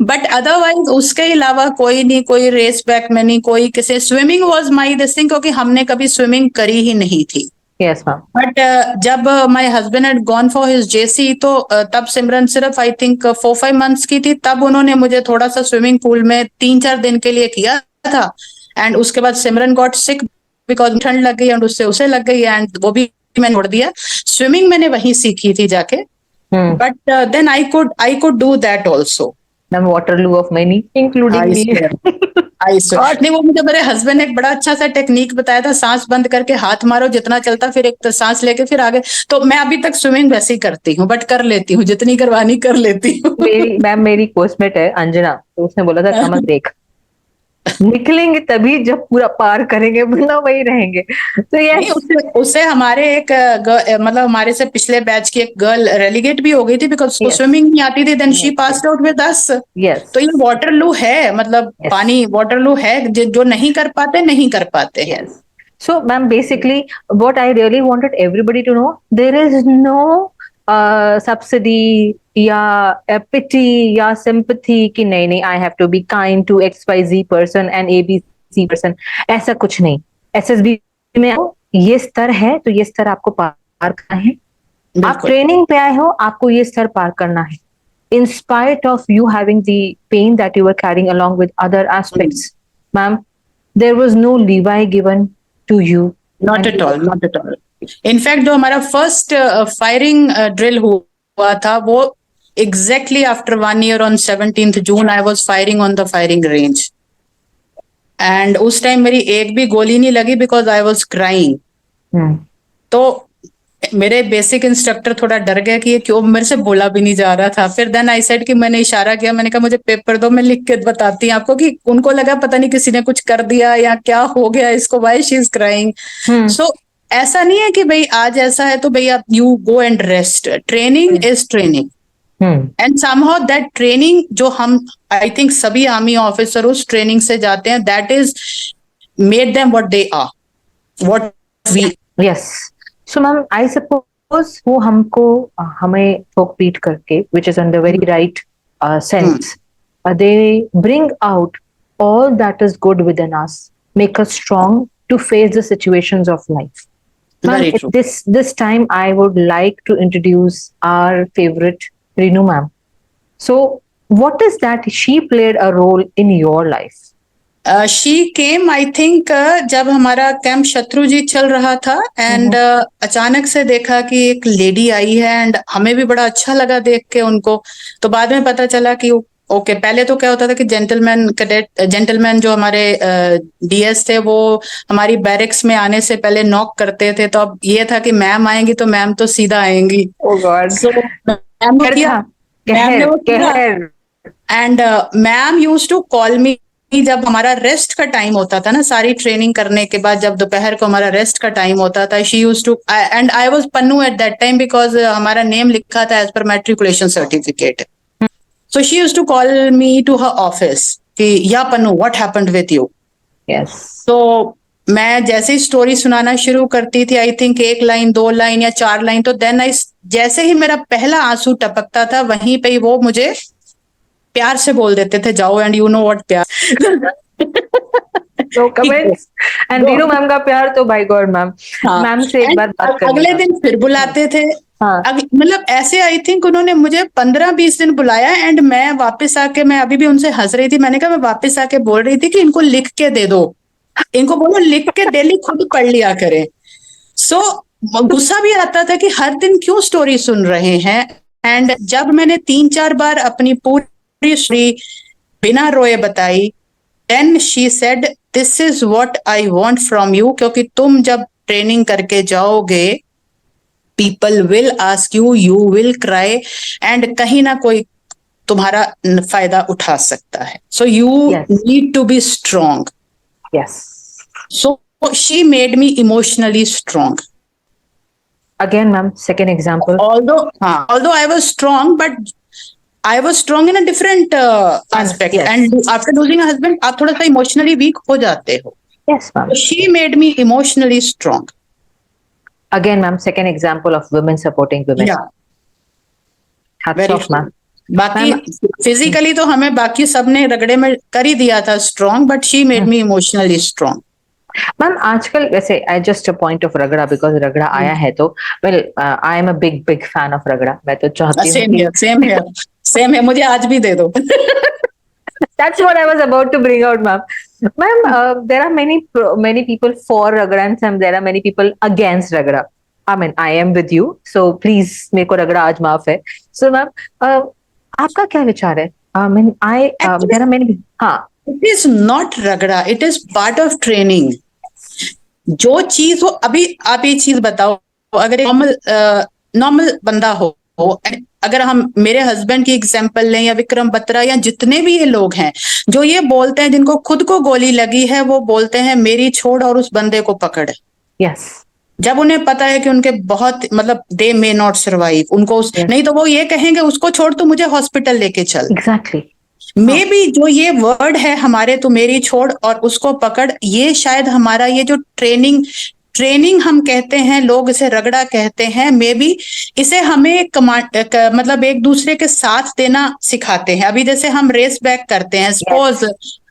बट अदरवाइज उसके अलावा कोई नहीं, कोई रेस बैक में नहीं, कोई किसी। Swimming was my this thing, क्योंकि हमने कभी स्विमिंग करी ही नहीं थी। Yes ma'am. बट जब my husband had gone for his JC, तो तब सिमरन सिर्फ आई थिंक 4-5 मंथ्स की थी, तब उन्होंने मुझे थोड़ा सा स्विमिंग पूल में 3-4 दिन के लिए किया था। एंड उसके बाद सिमरन गॉट सिक बिकॉज ठंड लग गई, एंड उससे उसे लग गई, एंड वो भी मैंने छोड़ दिया। स्विमिंग मैंने वहीं सीखी थी जाके, but then I could do that also. Ma'am, Waterloo of many including me. नहीं, वो मुझे मेरे हस्बैंड ने एक बड़ा अच्छा सा टेक्निक बताया था, सांस बंद करके हाथ मारो जितना चलता, फिर एक तो सांस लेके फिर आगे। तो मैं अभी तक स्विमिंग वैसे ही करती हूँ, बट कर लेती हूँ, जितनी करवानी कर लेती हूँ। मेरी कोर्समेट है अंजना, तो उसने बोला था कमल देख, निकलेंगे तभी जब पूरा पार करेंगे, वरना वही रहेंगे। तो नहीं, उससे हमारे एक मतलब हमारे से पिछले बैच की एक गर्ल रेलीगेट भी हो गई थी, बिकॉज उसको स्विमिंग नहीं आती थी, then she passed out with us. Yes. तो ये वाटरलू है, मतलब पानी वाटरलू है, जो नहीं कर पाते नहीं कर पाते हैं। Yes. So, ma'am, basically, what I really wanted everybody to know, there is no subsidy, या पिटी या सिंपथी कि नहीं नहीं I have to be kind to XYZ person and ABC person, ऐसा कुछ नहीं। SSB में ये स्तर है तो ये स्तर आपको पार करना है। आप बिल्कुल ट्रेनिंग पे आए हो, आपको ये स्तर पार करना है। In spite of you having the pain that you were carrying along with other aspects, ma'am, there was no leeway given to you. Not And at all, not at all. In fact जो हमारा first firing drill हुआ था वो exactly after 1 year on 17th June I was firing on the firing range, and उस time मेरी एक भी गोली नहीं लगी because I was crying. Hmm. तो मेरे बेसिक इंस्ट्रक्टर थोड़ा डर गया कि ये क्यों मेरे से बोला भी नहीं जा रहा था। फिर देन आई सेड कि मैंने इशारा किया, मैंने कहा मुझे पेपर दो, मैं लिख के बताती हूँ आपको, कि उनको लगा पता नहीं किसी ने कुछ कर दिया या क्या हो गया इसको, why she is crying. Hmm. सो ऐसा नहीं है कि भाई आज ऐसा है तो भाई आप you go and rest. Training is training, Hmm. And somehow that training जो हम आई थिंक सभी आर्मी ऑफिसर उस ट्रेनिंग से जाते हैं, that is made them what they are, what we. Yes. So, ma'am, I suppose वो हमको हमें folk treat करके, which is on the very right sense, they bring out all that is good within us, make us strong to face the situations of life. Ma'am, Very at true. this time, I would like to introduce our favorite Renu ma'am. So, what is that she played a role in your life? She came I think जब हमारा camp Shatrujeet चल रहा था, and अचानक से देखा कि एक लेडी आई है, एंड हमें भी बड़ा अच्छा लगा देख के उनको। तो बाद में पता चला कि ओके, पहले तो क्या होता था कि जेंटलमैन कैडेट, जेंटलमैन जो हमारे DS थे वो हमारी बैरिक्स में आने से पहले नॉक करते थे। तो अब ये था कि मैम आएंगी तो मैम तो सीधा आएंगी। Oh God. सो मैम ने किया, मैम ने वो किया, and ma'am use to call me जब हमारा रेस्ट का टाइम होता था ना, सारी ट्रेनिंग करने के बाद जब दोपहर को हमारा रेस्ट का टाइम होता था, she use to, and I was Pannu at that time because हमारा नेम लिखा था as per matriculation certificate. So she use to call me to her office कि या Pannu what happened with you. Yes. तो मैं जैसे ही स्टोरी सुनाना शुरू करती थी, आई थिंक 1 लाइन 2 लाइन या 4 लाइन, तो देन आई, जैसे ही मेरा पहला आंसू टपकता था वहीं पे ही वो मुझे प्यार से बोल देते थे जाओ, एंड यू नो व्हाट प्यार। No comments. And Reenu ma'am का प्यार तो by God मैम, मैम से एक बार बात करनी अगले है। दिन फिर बुलाते थे। हाँ। मतलब ऐसे आई थिंक उन्होंने मुझे 15-20 दिन बुलाया, एंड मैं वापस आके, मैं अभी भी उनसे हंस रही थी, मैंने कहा मैं वापस आके बोल रही थी कि इनको लिख के दे दो, इनको बोलो लिख के डेली खुद पढ़ लिया करें। सो गुस्सा भी आता था कि हर दिन क्यों स्टोरी सुन रहे हैं। एंड जब मैंने 3-4 बार अपनी पूरी स्टोरी बिना रोए बताई, then she said this is what I want from you, क्योंकि तुम जब ट्रेनिंग करके जाओगे people will ask you, you will cry, and कहीं ना कोई तुम्हारा फायदा उठा सकता है। So you Yes. Need to be strong. Yes. So she made me emotionally strong. Again ma'am, second example. Although I was strong, but I was strong in a different aspect. Yes. And after losing a husband, आप थोड़ा सा emotionally weak हो जाते हो। Yes ma'am. So she made me emotionally strong. Again ma'am, second example of women supporting women. Yeah, Hats very off ma'am. बाकी physically तो हमें बाकी सबने रगड़े में कर ही दिया था strong, but she made me emotionally strong. Ma'am आजकल वैसे I just a point of रगड़ा, बिकॉज रगड़ा आया है तो well I am a big big fan of रगड़ा। मैं तो चाहती हूँ सेम है, मुझे आज भी दे दो। That's what I was about to bring out, ma'am. Ma'am, there are many people for Ragda and some there are many people against Ragda. I mean, I am with you, so please मेरे को रगड़ा आज माफ है। So ma'am, आपका क्या विचार है? I mean, there are many. हाँ. It is not रगड़ा, it is part of training. जो चीज हो, अभी आप ये चीज बताओ, अगर नॉर्मल बंदा हो, अगर हम मेरे हस्बैंड की एग्जांपल लें या विक्रम बत्रा या जितने भी ये लोग हैं जो ये बोलते हैं, जिनको खुद को गोली लगी है, वो बोलते हैं मेरी छोड़ और उस बंदे को पकड़। Yes. जब उन्हें पता है कि उनके बहुत मतलब दे मे नॉट सर्वाइव, उनको नहीं तो वो ये कहेंगे उसको छोड़ तो मुझे हॉस्पिटल लेके चल। Exactly. मे बी जो ये वर्ड है हमारे, तो मेरी छोड़ और उसको पकड़, ये शायद हमारा ये जो ट्रेनिंग ट्रेनिंग हम कहते हैं, लोग इसे रगड़ा कहते हैं, मे बी इसे हमें मतलब एक दूसरे के साथ देना सिखाते हैं। अभी जैसे हम रेस बैक करते हैं, सपोज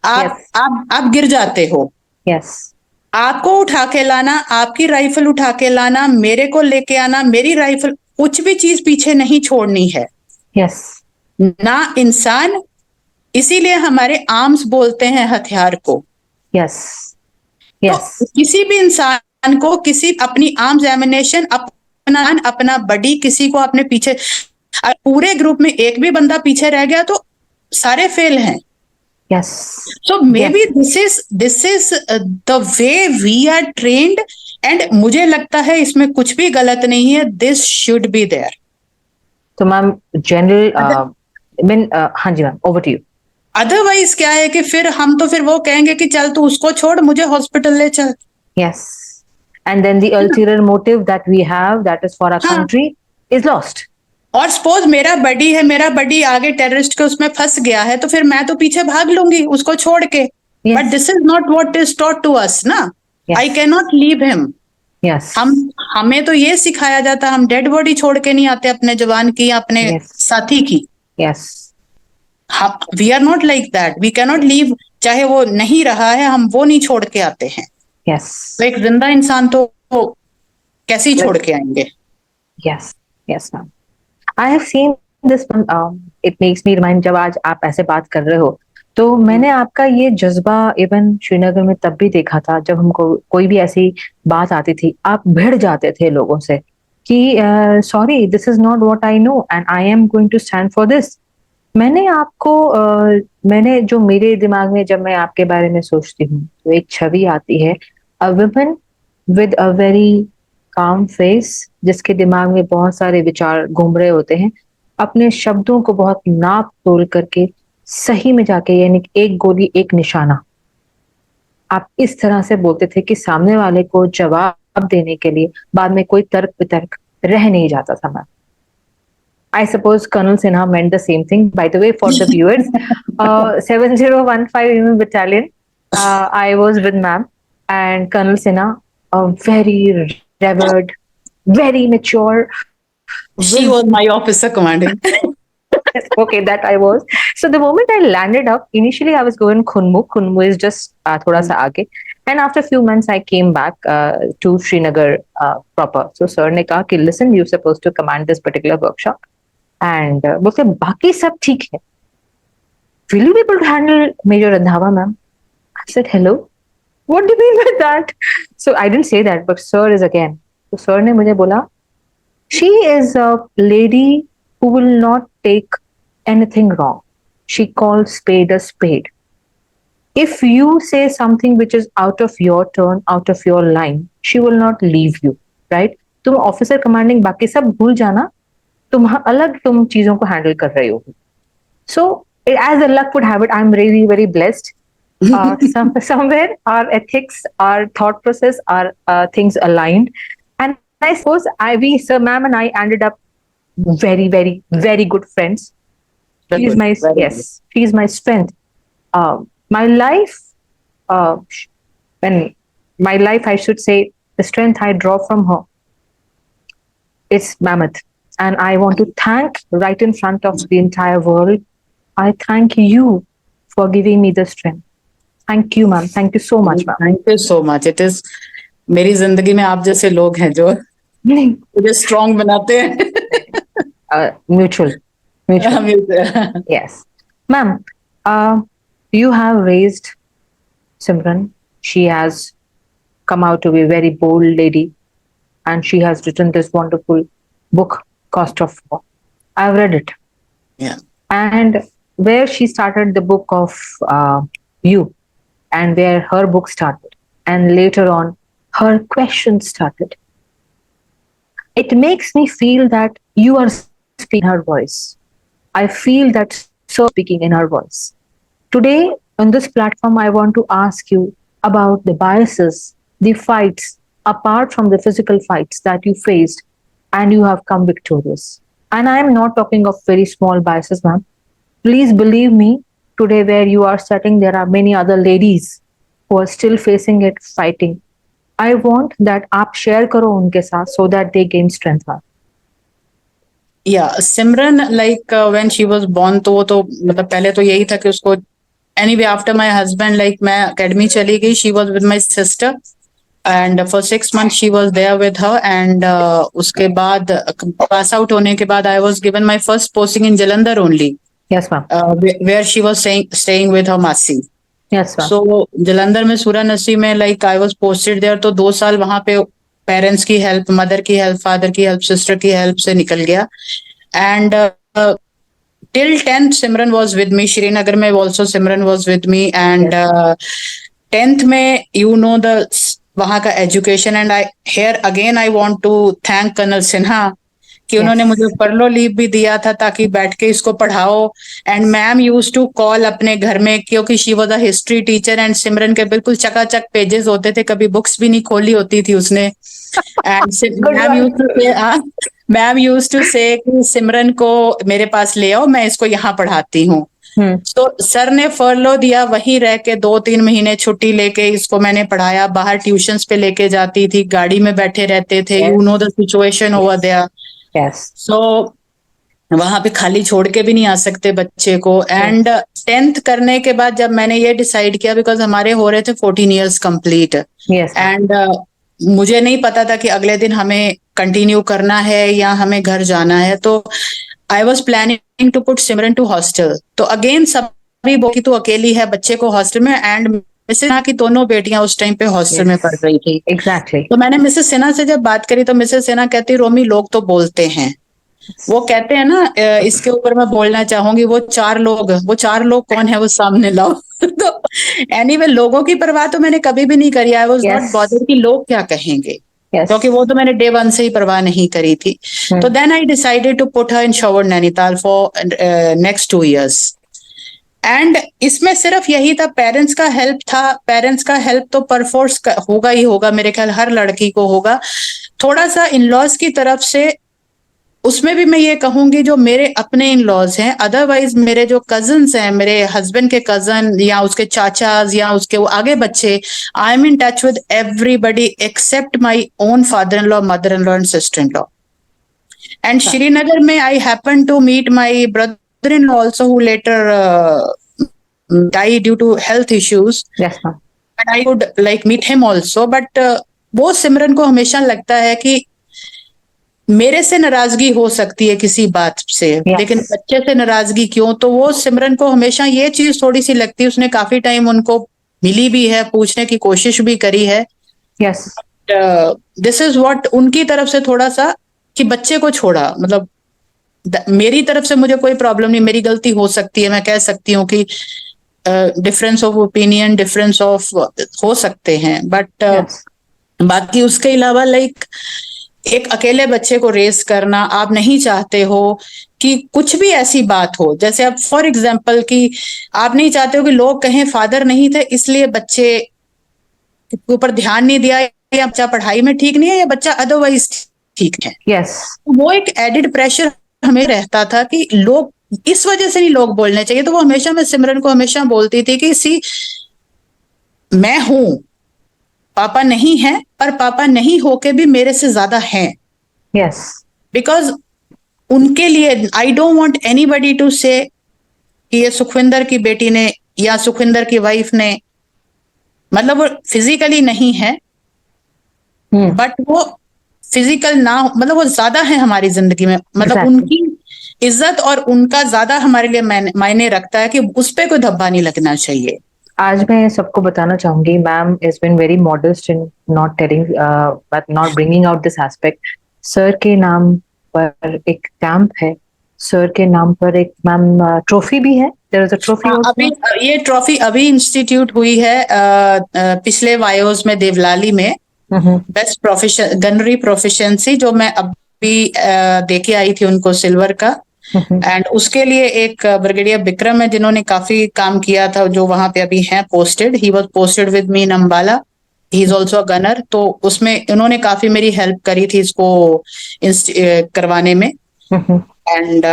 आप Yes. आप गिर जाते हो, Yes. आपको उठा के लाना, आपकी राइफल उठा के लाना, मेरे को लेके आना, मेरी राइफल, कुछ भी चीज पीछे नहीं छोड़नी है Yes. ना इंसान। इसीलिए हमारे आर्म्स बोलते हैं हथियार को। Yes. तो Yes. किसी भी इंसान को किसी अपनी आर्म्स एमिनेशन, अपना बडी, किसी को अपने पीछे, पूरे ग्रुप में एक भी बंदा पीछे रह गया तो सारे फेल हैं। Yes. So maybe Yes. this is the way we are trained, and मुझे लगता है इसमें कुछ भी गलत नहीं है, this should be there. तो मैम जनरल हाँ जी ma'am, over to you. Otherwise क्या है कि फिर वो कहेंगे कि चल तू उसको छोड़, मुझे हॉस्पिटल ले चल। Yes. And then the ulterior motive that we have, that is for our हाँ, country, is lost. और सपोज मेरा बडी है, मेरा बडी आगे टेररिस्ट के उसमें फंस गया है, तो फिर मैं तो पीछे भाग लूंगी उसको छोड़ के। Yes. But this is not what is taught to us ना। Yes. I can not leave him. Yes. हमें तो ये सिखाया जाता है, हम डेड बॉडी छोड़ के नहीं आते अपने जवान की या अपने Yes. साथी की। Yes. We are not like that, we can not leave, चाहे वो नहीं रहा है, हम वो नहीं छोड़ के आते हैं। Yes. तो एक जिंदा इंसान तो कैसे ही छोड़ के आएंगे। Yes. Yes, ma'am. I have seen this. It makes me remind, जब आज आप ऐसे बात कर रहे हो, तो मैंने आपका ये जज्बा इवन श्रीनगर में तब भी देखा था, जब हमको कोई भी ऐसी बात आती थी, आप भिड़ जाते थे लोगों से कि sorry, this is not what I know and I am going to stand for this. मैंने आपको मैंने जो मेरे दिमाग में जब मैं आपके बारे में सोचती हूँ तो एक छवि आती है, a woman with a very calm face, जिसके दिमाग में बहुत सारे विचार घूम रहे होते हैं, अपने शब्दों को बहुत नाप तोल करके सही में जाके, यानी कि एक गोली एक निशाना, आप इस तरह से बोलते थे कि सामने वाले को जवाब देने के लिए बाद में कोई तर्क वितर्क रह नहीं जाता था। Ma'am, I suppose Colonel Sinha meant the same thing. By the way, for the viewers, 7015 Women Battalion, I was with ma'am and Colonel Sinha, a very revered, very mature. She was my officer commanding. Okay, that I was. So the moment I landed up, initially I was going Khunmu. Khunmu is just thoda sa aage. And after a few months, I came back to Srinagar proper. So sir ne kaha ki listen, you're supposed to command this particular workshop. And बोलते बाकी सब ठीक है. Will you be able to handle Major Randhawa, ma'am? I said, hello. What do you mean by that? So I didn't say that, but sir is again. So sir ने मुझे बोला, she is a lady who will not take anything wrong. She calls spade a spade. If you say something which is out of your turn, out of your line, she will not leave you, right? तुम officer commanding बाकी सब भूल जाना, तुम अलग तुम चीजों को हैंडल कर रहे हो. So as the luck would have it, I'm really very blessed. Somewhere our ethics, our thought process, our things aligned, and I suppose sir, ma'am, and I ended up very, very, very good friends. She's my she's my strength. My life, when my life, I should say, the strength I draw from her is mammoth. And I want to thank right in front of the entire world. I thank you for giving me the strength. Thank you, ma'am. Thank you so much, ma'am. Thank you so much. It is मेरी जिंदगी में आप जैसे लोग हैं जो मुझे strong बनाते हैं. Mutual. Yes, ma'am. You have raised Simran. She has come out to be a very bold lady, and she has written this wonderful book, Cost of War. I've read it. Yeah. And where she started the book of you, and where her book started, and later on her questions started, it makes me feel that you are speaking her voice. I feel that so speaking in her voice. Today on this platform, I want to ask you about the biases, the fights, apart from the physical fights that you faced, and you have come victorious. And I am not talking of very small biases, ma'am. Please believe me, today where you are sitting, there are many other ladies who are still facing it, fighting. I want that आप share करो उनके साथ so that they gain strength, ma'am. या Simran like when she was born, तो वो तो मतलब पहले तो यही था कि उसको anyway after my husband like मैं एकेडमी चली गई, she was with my sister and for 6 months she was there with her and उसके बाद पास आउट होने के बाद I was given my first posting in Jalandhar only, Yes, ma'am. Where she was staying with her मासी. Yes, ma'am. So Jalandhar में सूरा नसी में like I was posted there, तो 2 साल वहां पे पेरेंट्स की हेल्प, मदर की हेल्प, फादर की हेल्प, सिस्टर की हेल्प से निकल गया. And till 10th Simran was with me. Srinagar में also Simran was with me and 10th में you know the वहाँ का एजुकेशन. एंड आई here again I want to thank colonel Sinha कि उन्होंने मुझे फरलो लीव भी दिया था ताकि बैठ के इसको पढ़ाओ. And ma'am use to call अपने घर में, क्योंकि she was a history teacher and Simran के बिल्कुल चकाचक पेजेस होते थे, कभी बुक्स भी नहीं खोली होती थी उसने. And ma'am use to say कि सिमरन को मेरे पास ले आओ, मैं इसको यहाँ पढ़ाती हूँ. तो सर ने फरलो दिया, वहीं रह के 2-3 महीने छुट्टी लेके इसको मैंने पढ़ाया. बाहर ट्यूशंस पे लेके जाती थी, गाड़ी में बैठे रहते थे. You know the situation over there. Yes. So वहां पे खाली छोड़ के भी नहीं आ सकते बच्चे को. एंड 10th करने के बाद जब मैंने ये डिसाइड किया, बिकॉज हमारे हो रहे थे 14 years कंप्लीट, Yes. एंड मुझे नहीं पता था कि अगले दिन हमें कंटिन्यू करना है या हमें घर जाना है. तो I was planning to put Simran to hostel. तो अगेन सभी बोली तू अकेली है बच्चे को हॉस्टल में. एंड मिसेस सिन्हा की दोनों बेटियां उस टाइम पे हॉस्टल में पढ़ रही थी. Exactly. तो मैंने मिसेस सिन्हा से जब बात करी तो मिसेस सिन्हा कहती, रोमी लोग तो बोलते हैं, वो कहते हैं ना, इसके ऊपर मैं बोलना चाहूंगी, वो चार लोग कौन है वो सामने लाओ. तो एनीवे लोगों की परवाह तो मैंने कभी भी नहीं करी. आई वाज नॉट बॉदर्ड कि लोग क्या कहेंगे, Yes. क्योंकि वो तो मैंने डे 1 से ही परवाह नहीं करी थी. तो then I decided to put her in Sherwood Nainital for next 2 years. And इसमें सिर्फ यही था, पेरेंट्स का हेल्प था. पेरेंट्स का हेल्प तो परफोर्स होगा ही होगा, मेरे ख्याल हर लड़की को होगा. थोड़ा सा इन लॉज की तरफ से, उसमें भी मैं ये कहूंगी जो मेरे अपने इन लॉज हैं, अदरवाइज मेरे जो कजन्स हैं, मेरे हस्बैंड के कजन या उसके चाचाज या उसके वो आगे बच्चे, I am in touch with everybody except my own father in law, mother in law and sister in law. And Srinagar में I happen to meet my brother in law also, who later died due to health issues. Yes, ma'am. And I would like meet him also, but वो सिमरन को हमेशा लगता है कि मेरे से नाराजगी हो सकती है किसी बात से, Yes. लेकिन बच्चे से नाराजगी क्यों. तो वो सिमरन को हमेशा ये चीज थोड़ी सी लगती है. उसने काफी टाइम उनको मिली भी है, पूछने की कोशिश भी करी है. Yes. दिस इज व्हाट उनकी तरफ से थोड़ा सा कि बच्चे को छोड़ा, मतलब मेरी तरफ से मुझे कोई प्रॉब्लम नहीं, मेरी गलती हो सकती है, मैं कह सकती हूँ कि difference of opinion, difference of हो सकते हैं, बट Yes. बाकी उसके अलावा लाइक एक अकेले बच्चे को रेस करना, आप नहीं चाहते हो कि कुछ भी ऐसी बात हो, जैसे अब फॉर एग्जाम्पल कि आप नहीं चाहते हो कि लोग कहें फादर नहीं थे इसलिए बच्चे के ऊपर ध्यान नहीं दिया, या बच्चा पढ़ाई में ठीक नहीं है, या बच्चा अदरवाइज ठीक है. Yes. वो एक एडिड प्रेशर हमें रहता था कि लोग इस वजह से नहीं लोग बोलने चाहिए. तो वो हमेशा, मैं सिमरन को हमेशा बोलती थी कि सी मैं हूं, पापा नहीं है, पर पापा नहीं होके भी मेरे से ज्यादा हैं. Yes. बिकॉज उनके लिए I don't want anybody to say कि ये सुखविंदर की बेटी ने या सुखविंदर की वाइफ ने, मतलब वो फिजिकली नहीं है बट वो फिजिकल ना, मतलब वो ज्यादा है हमारी जिंदगी में, मतलब Exactly. उनकी इज्जत और उनका ज्यादा हमारे लिए मायने रखता है कि उस पर कोई धब्बा नहीं लगना चाहिए. आज मैं सबको बताना चाहूंगी, ma'am is been very modest in not telling but not bringing out this aspect. Sir के नाम पर एक कैंप है, सर के नाम पर एक मैम ट्रॉफी भी है. There is a trophy. अभी ये ट्रॉफी अभी इंस्टीट्यूट हुई है पिछले वायोज में देवलाली में, बेस्ट प्रोफेशन गनरी प्रोफिशिएंसी, जो मैं अभी देके आई थी उनको सिल्वर का. एंड उसके लिए एक ब्रिगेडियर विक्रम है जिन्होंने काफी काम किया था, जो वहां पे अभी हैं posted. He was posted with me in Ambala, he is also a gunner. तो उसमें इन्होंने काफी मेरी हेल्प करी थी इसको करवाने में. एंड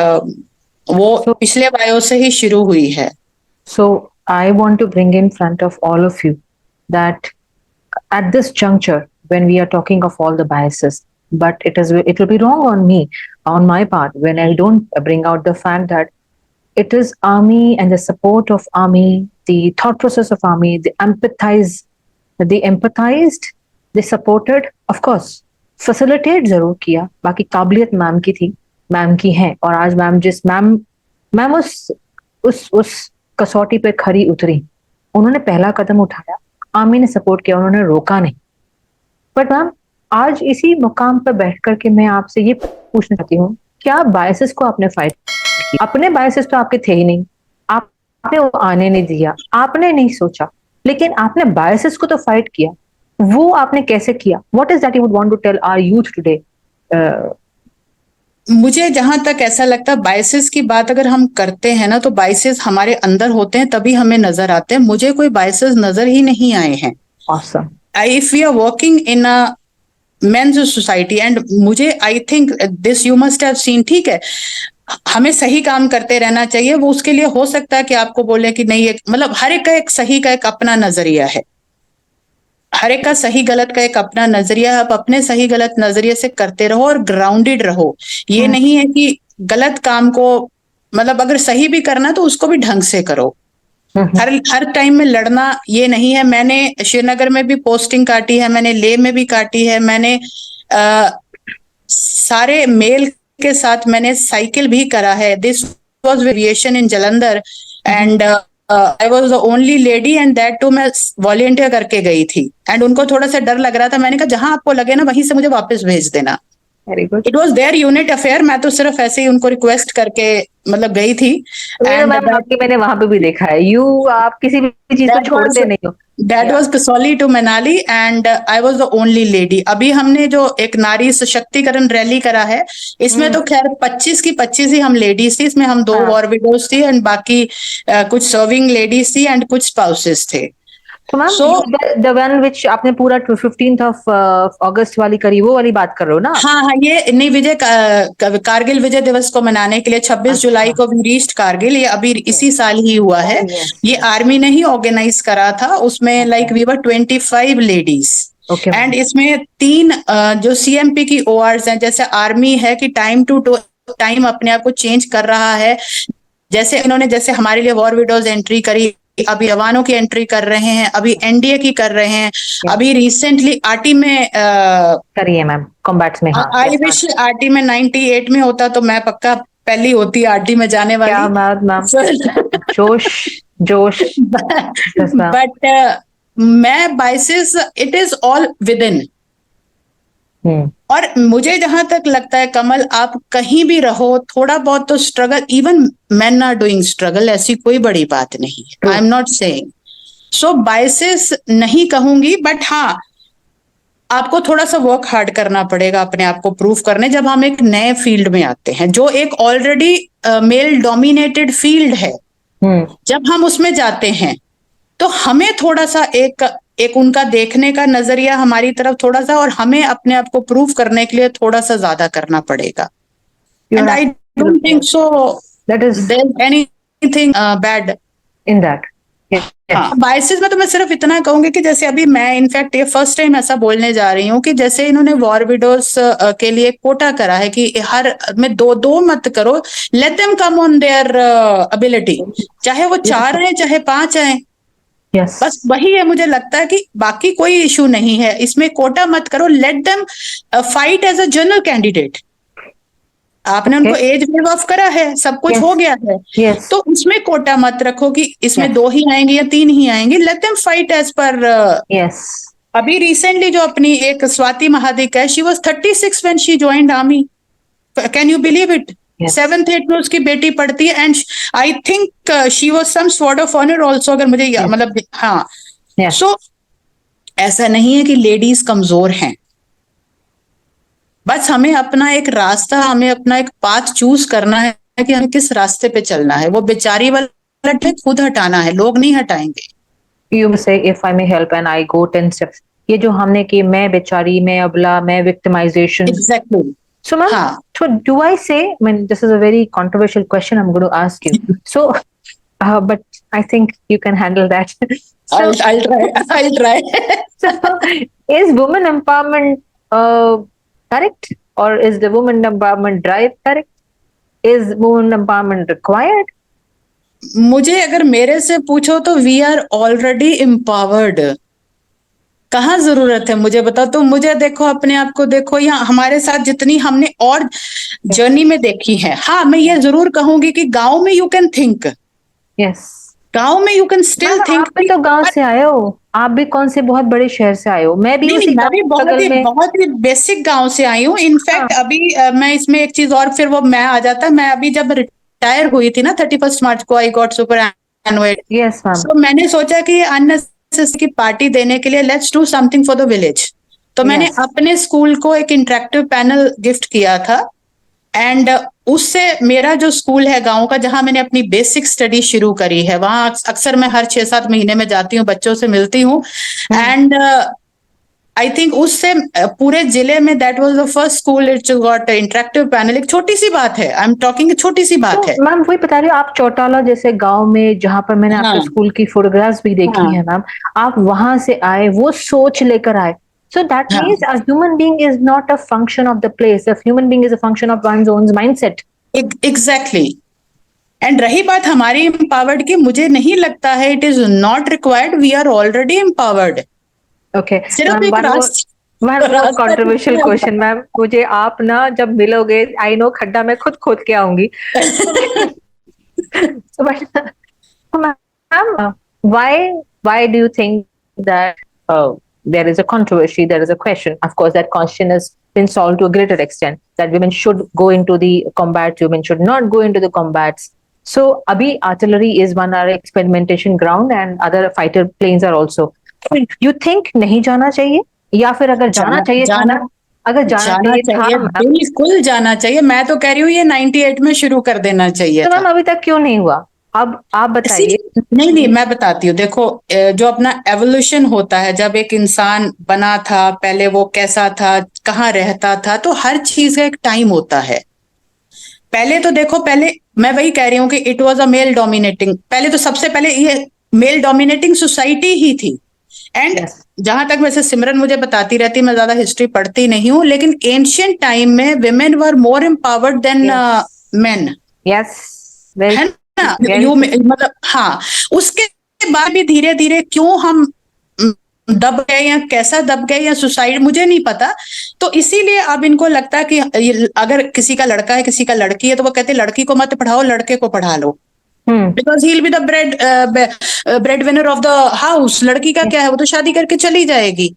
वो पिछले वायो से ही शुरू हुई है. So I want to bring in front of all of you that at this juncture, when we are talking of all the biases, but it will be wrong on my part when I don't bring out the fact that it is army and the support of army, the thought process of army, they empathized, they supported, of course, facilitate जरूर किया, बाकी काबिलियत ma'am की थी, ma'am की है, और आज मैम उस कसौटी पे खरी उतरी, उन्होंने पहला कदम उठाया, आर्मी ने सपोर्ट किया, उन्होंने रोका नहीं। बट मैम आज इसी मुकाम पर बैठ करके मैं आपसे ये पूछना चाहती हूँ, क्या बायसेस को आपने फाइट किया? अपने बायसेस तो आपके थे ही नहीं, आपने वो आने नहीं दिया, आपने नहीं सोचा, लेकिन आपने बायसेस को तो फाइट किया। वो आपने कैसे किया? What is that you would want to tell our youth today? मुझे जहां तक ऐसा लगता है, बाइसेस की बात अगर हम करते हैं ना, तो बाइसेस हमारे अंदर होते हैं तभी हमें नजर आते हैं। मुझे कोई बाइसेस नजर ही नहीं आए हैं। Awesome. If we are working in a men's society and मुझे I think this you must have seen, ठीक है, हमें सही काम करते रहना चाहिए। वो उसके लिए हो सकता है कि आपको बोले कि नहीं, मतलब हर एक का एक सही का एक अपना नजरिया है, हर एक का सही गलत का एक अपना नजरिया है। आप अपने सही गलत नजरिए से करते रहो और ग्राउंडेड रहो। ये नहीं है कि गलत काम को, मतलब अगर सही भी करना है तो उसको भी ढंग से करो। हर टाइम में लड़ना ये नहीं है। मैंने श्रीनगर में भी पोस्टिंग काटी है, मैंने लेह में भी काटी है, मैंने सारे मेल के साथ मैंने साइकिल भी करा है। This was aviation in Jalandhar and I was the only lady and that too मैं वॉलेंटियर करके गई थी। एंड उनको थोड़ा सा डर लग रहा था। मैंने कहा जहां आपको लगे ना वहीं से मुझे वापस भेज देना। Very good. It was their unit affair. मैं तो सिर्फ ऐसे ही उनको रिक्वेस्ट करके मतलब गई थी। मैंने वहां पे भी देखा है, आप किसी भी चीज को छोड़ते नहीं हो। That was Kasoli to Manali and I was the only lady. अभी हमने जो एक नारी सशक्तिकरण रैली करा है, इसमें तो खैर 25 की 25 ही हम लेडीज थी। इसमें हम 2 वॉर विडोज थी एंड बाकी कुछ सर्विंग लेडीज थी एंड कुछ स्पाउसेस थे। तो मैम द वन व्हिच आपने पूरा 15th ऑफ अगस्त वाली करी, वो वाली बात कर रहे हो ना? हाँ हाँ, ये नहीं कारगिल विजय दिवस को मनाने के लिए 26 जुलाई को वी रीच्ड कारगिल। ये अभी इसी साल ही हुआ है। ये आर्मी ने ही ऑर्गेनाइज करा था। उसमें like we were 25 ladies and इसमें 3 जो सीएमपी की ओआर्स हैं, जैसे आर्मी है कि टाइम टू टाइम अपने आप को चेंज कर रहा है। जैसे इन्होंने जैसे हमारे लिए वॉर विडोज एंट्री करी, अभी जवानों की एंट्री कर रहे हैं, अभी एनडीए की कर रहे हैं, अभी रिसेंटली आरटी में करी है मैम, कॉम्बैट्स में। आई विश आरटी में 98 में होता तो मैं पक्का पहली होती आरटी में जाने वाली। मैम जोश बट मैं biases it is all with in. और मुझे जहां तक लगता है कमल, आप कहीं भी रहो, थोड़ा बहुत तो struggle, even men are doing struggle, ऐसी कोई बड़ी बात नहीं है। I am not saying so biases नहीं कहूंगी, बट हाँ आपको थोड़ा सा वर्क हार्ड करना पड़ेगा अपने आप को प्रूव करने। जब हम एक नए फील्ड में आते हैं जो एक ऑलरेडी मेल डोमिनेटेड फील्ड है, जब हम उसमें जाते हैं तो हमें थोड़ा सा एक उनका देखने का नजरिया हमारी तरफ थोड़ा सा, और हमें अपने आप को प्रूव करने के लिए थोड़ा सा ज्यादा करना पड़ेगा। And I don't think so that is there anything bad in that. Biases में तो मैं सिर्फ इतना कहूंगी कि जैसे अभी मैं इनफैक्ट ये फर्स्ट टाइम ऐसा बोलने जा रही हूँ कि जैसे इन्होंने वॉर विडोज के लिए कोटा करा है कि हर में 2 मत करो, let them come on their ability, चाहे वो 4 आए चाहे 5 आए। Yes. बस वही है, मुझे लगता है कि बाकी कोई इशू नहीं है इसमें। कोटा मत करो, let them fight as a general candidate. आपने उनको एज वेव ऑफ करा है, सब कुछ हो गया है, तो उसमें कोटा मत रखो कि इसमें 2 ही आएंगे या 3 ही आएंगे। Late them fight as per. अभी रिसेंटली जो अपनी एक स्वाति महादिक है, she was 36 when she joined army. Can you believe it? 7th 8th में उसकी बेटी पढ़ती है and I think she was some sword of honour also, अगर मुझे मतलब हाँ। सो ऐसा नहीं है कि लेडीज कमजोर हैं, बस हमें अपना एक रास्ता, हमें अपना एक पाथ चूज करना है कि हमें किस रास्ते पे चलना है। वो बेचारी वाला खुद हटाना है, लोग नहीं हटाएंगे। यू से if I may help and I go 10 steps, ये जो हमने की मैं बेचारी, मैं अबला, मैं victimisation. Exactly. So, ma'am, so do I say, I mean, this is a very controversial question I'm going to ask you. So, But I think you can handle that. So, I'll try. I'll try. so is women empowerment correct, or is the women empowerment drive correct? Is women empowerment required? मुझे अगर मेरे से पूछो तो we are already empowered. कहाँ जरूरत है मुझे बताओ। तो मुझे देखो, अपने आप को देखो, या हमारे साथ जितनी हमने और जर्नी में देखी है। हाँ, मैं ये जरूर कहूंगी कि गांव में यू कैन थिंक, Yes. गांव में you can still ma'am, think. आप भी तो गांव से आए हो, आप भी कौन से बहुत बड़े शहर से आए हो, मैं भी नहीं उसी नहीं, मैं गांव भी के बगल में। बहुत ही बेसिक गांव से आई हूँ। हाँ, इनफैक्ट अभी मैं इसमें एक चीज और, फिर वो मैं आ जाता। मैं अभी जब रिटायर हुई थी ना 31 मार्च को, I got superannuated. Yes ma'am. So मैंने सोचा कि अननेसेसरी की पार्टी देने के लिए let's do something for the village. तो मैंने यस। अपने स्कूल को एक इंटरेक्टिव पैनल गिफ्ट किया था। एंड उससे मेरा जो स्कूल है गांव का, जहां मैंने अपनी बेसिक स्टडी शुरू करी है, वहां अक्सर मैं हर 6-7 महीने में जाती हूँ, बच्चों से मिलती हूँ। एंड आई थिंक उससे पूरे जिले में that was the first school it's got interactive panel. एक छोटी सी बात है, आई एम टॉकिंग, छोटी सी बात है। तो मैम वही बता रही हूँ, आप चौटाला जैसे गांव में, जहां पर मैंने आपके हाँ स्कूल की फोटोग्राफ्स भी देखी हाँ है मैम, आप वहां से आए, वो सोच लेकर आए। So that हाँ, means a human being is not a function of the place. A human being is a function of one's own mindset. Exactly. And रही बात हमारी एम्पावर्ड की, मुझे नहीं लगता है it is not required, we are already empowered. Okay, सिर्फ ma'am, एक one more रास्ता controversial question, मैम। मुझे आप ना जब मिलोगे, आई नो खड्डा मैं खुद खोद के आऊंगी। So, but ma'am, why do you think that there is a controversy, there is a question? Of course, that question has been solved to a greater extent, that women should go into the combat, women should not go into the combats. So, abhi artillery is one our experimentation ground, and other fighter planes are also. You think नहीं जाना चाहिए, या फिर अगर जाना जाना चाहिए था जाना ना, अगर जाना जाना चाहिए था चाहिए, मैम, बिल्कुल जाना चाहिए। मैं तो कह रही हूँ ये 98 में शुरू कर देना चाहिए तो था। मैम अभी तक क्यों नहीं हुआ? अब आप सी, बताइए। नहीं नहीं, मैं बताती हूँ। देखो, जो अपना एवोल्यूशन होता है, जब एक इंसान बना था, पहले वो कैसा था, कहाँ रहता था, तो हर चीज का एक टाइम होता है। पहले तो देखो, पहले मैं वही कह रही हूँ कि it was a male dominating, पहले तो सबसे पहले ये मेल डोमिनेटिंग सोसाइटी ही थी। And yes. जहां तक वैसे सिमरन मुझे बताती रहती, मैं ज्यादा हिस्ट्री पढ़ती नहीं हूँ, लेकिन एंशियंट टाइम में women were more empowered than Yes. Men, Yes. Very, है ना। very you true. मतलब हाँ, उसके बाद भी धीरे धीरे क्यों हम दब गए, या कैसा दब गए, या सुसाइड, मुझे नहीं पता। तो इसीलिए अब इनको लगता है कि अगर किसी का लड़का है, किसी का लड़की है, तो वो कहते हैं लड़की को मत पढ़ाओ, लड़के को पढ़ा लो, Hmm. Because he will be the bread winner of the house. लड़की का Yes. क्या है, वो तो शादी करके चली जाएगी।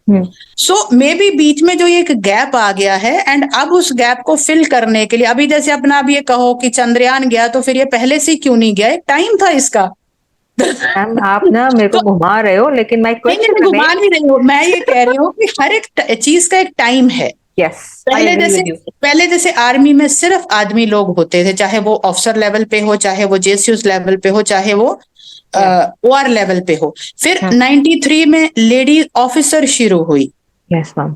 Hmm. सो मे बी बीच में जो ये एक गैप आ गया है, एंड अब उस गैप को फिल करने के लिए, अभी जैसे अपना अब ये कहो कि चंद्रयान गया, तो फिर ये पहले से क्यों नहीं गया, एक टाइम था इसका। मैम आप ना मेरे को तो घुमा रहे हो, लेकिन माय नहीं नहीं, क्वेश्चन मैं घुमा रिमेन। नहीं रही हूँ, मैं ये कह रही हूँ कि हर एक चीज का एक टाइम है। Yes, I agree with you. पहले जैसे आर्मी में सिर्फ आदमी लोग होते थे, चाहे वो ऑफिसर लेवल पे हो, चाहे वो जेसीयूस लेवल पे हो, चाहे वो ओआर लेवल पे हो। फिर 93 में लेडी ऑफिसर शुरू हुई। Yes ma'am.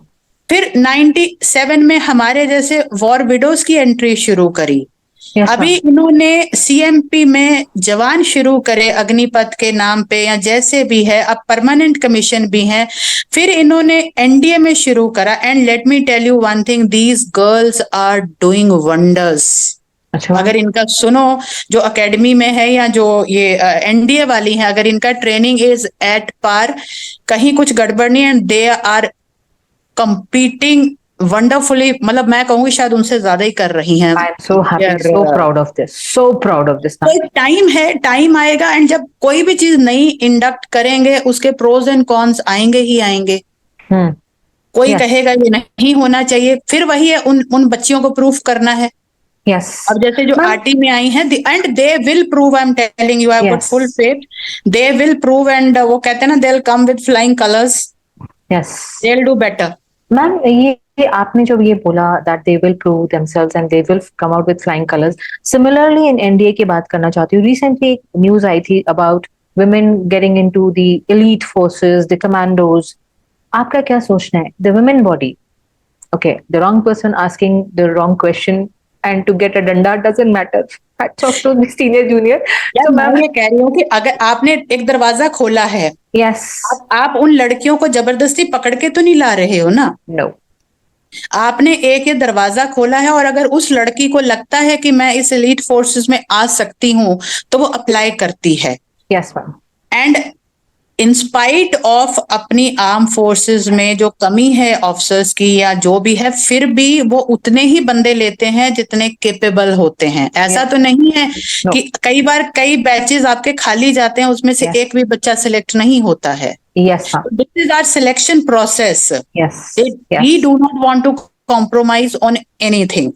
फिर 97 में हमारे जैसे वॉर विडोज की एंट्री शुरू करी। यस अभी मैम। इन्होंने सीएमपी में जवान शुरू करे अग्निपथ के नाम पे, या जैसे भी है, अब परमानेंट कमीशन भी है। फिर इन्होंने एनडीए में शुरू करा। And let me tell you one thing, these girls are doing wonders. अच्छा मैम। अगर इनका सुनो, जो एकेडमी में है, या जो ये एनडीए वाली है, अगर इनका ट्रेनिंग इज एट पार, कहीं कुछ गड़बड़ नहीं, and they are competing wonderfully. मतलब मैं कहूंगी शायद उनसे ज्यादा ही कर रही हैं। आई एम सो हैप्पी, यार, so proud of this, so proud of this तो मैम। एक टाइम है, टाइम आएगा, एंड जब कोई भी चीज नई इंडक्ट करेंगे, उसके प्रोज एंड कॉन्स आएंगे ही आएंगे। हम्म। कोई यस। कहेगा ये नहीं होना चाहिए, फिर वही है, उन उन बच्चियों को प्रूफ करना है। यस अब जैसे जो मैम। आरटी में आई हैं, and they will prove, I am telling you, I put yes. Full faith, they will prove. And वो कहते हैं ना, they will come with flying colours, yes they will do better. Ma'am, ये आपने जब ये बोला that they will prove themselves and they will come out with flying colours, similarly in NDA की बात करना चाहती हूँ। रिसेंटली एक न्यूज आई थी about women getting into the elite forces, the commandos. आपका क्या सोचना है? The women body. Okay, the wrong person asking the wrong question. and to get a danda doesn't matter. Hats off to the senior junior. यार So मैं ma'am, ये कह रही हूँ कि अगर आपने एक दरवाजा खोला है, yes, आप उन लड़कियों को जबरदस्ती पकड़ के तो नहीं ला रहे हो ना, no, आपने एक ये दरवाजा खोला है, और अगर उस लड़की को लगता है कि मैं इस एलीट फोर्सेस में आ सकती हूँ तो वो अप्लाई करती है। yes ma'am, and in spite of अपनी आर्म फोर्सेस में जो कमी है ऑफिसर्स की या जो भी है, फिर भी वो उतने ही बंदे लेते हैं जितने केपेबल होते हैं। ऐसा तो नहीं है No. कि कई बार कई बैचेस आपके खाली जाते हैं, उसमें से Yes. एक भी बच्चा सिलेक्ट नहीं होता है। yes ma'am, this is our selection process. yes, we yes, do not want to compromise on anything.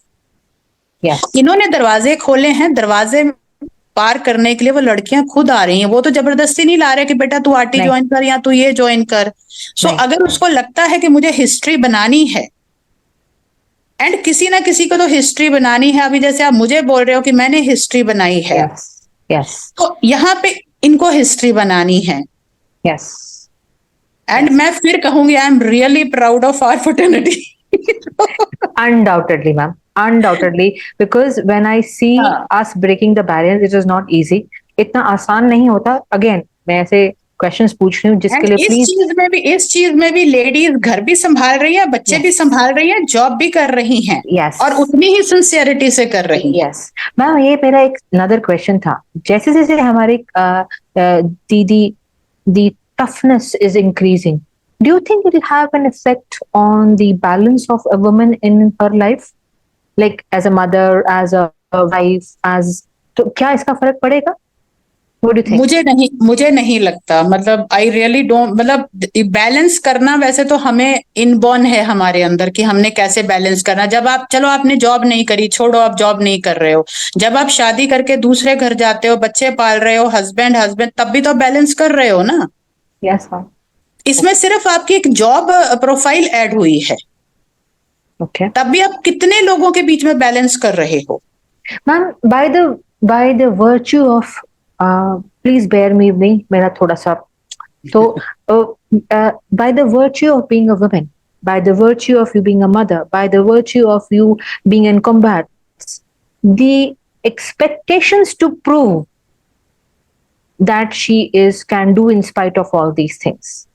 yes, इन्होंने दरवाजे खोले हैं, दरवाजे पार करने के लिए वो लड़कियां खुद आ रही हैं, वो तो जबरदस्ती नहीं ला रहे कि बेटा तू आरटी नहीं। ज्वाइन कर या तू ये ज्वाइन कर। सो नहीं। अगर उसको लगता है कि मुझे हिस्ट्री बनानी है, एंड किसी ना किसी को तो हिस्ट्री बनानी है, अभी जैसे आप मुझे बोल रहे हो कि मैंने हिस्ट्री बनाई है, yes, yes, तो यहाँ पे इनको हिस्ट्री बनानी है। yes, and Yes. मैं फिर कहूंगी I am really proud of our fraternity. undoubtedly ma'am, undoubtedly, because when I see हाँ। us breaking the barriers, it is not easy. इतना आसान नहीं होता। Again, मैं ऐसे क्वेश्चंस पूछ रही हूँ जिसके एंड लिए प्लीज इस चीज में भी लेडीज घर भी संभाल रही है, बच्चे भी Yes. संभाल रही है, जॉब भी कर रही हैं, Yes. और उतनी ही सिंसियरिटी से कर रही हैं। यस मैम, ये मेरा एक अनदर क्वेश्चन था। जैसे जैसे हमारी the toughness is increasing, do you think it will have an effect on the balance of a woman in her life, like as a mother, as a wife, as, तो क्या इसका फर्क पड़ेगा? What do you think? मुझे नहीं लगता, मतलब I really don't, मतलब बैलेंस करना वैसे तो हमें इनबॉर्न है हमारे अंदर कि हमने कैसे बैलेंस करना। जब आप, चलो आपने जॉब नहीं करी, छोड़ो आप जॉब नहीं कर रहे हो, जब आप शादी करके दूसरे घर जाते हो, बच्चे पाल रहे हो, हस्बैंड हस्बैंड, तब भी तो बैलेंस कर रहे हो ना। Yes ma'am. इसमें सिर्फ आपकी एक जॉब प्रोफाइल ऐड हुई है, Okay तब भी आप कितने लोगों के बीच में बैलेंस कर रहे हो। ma'am, by the virtue of please bear with me, मेरा थोड़ा सा तो by the virtue of being a woman, by the virtue of you being a mother, by the virtue of you being in combat, the expectations to prove that she can do in spite of all these things,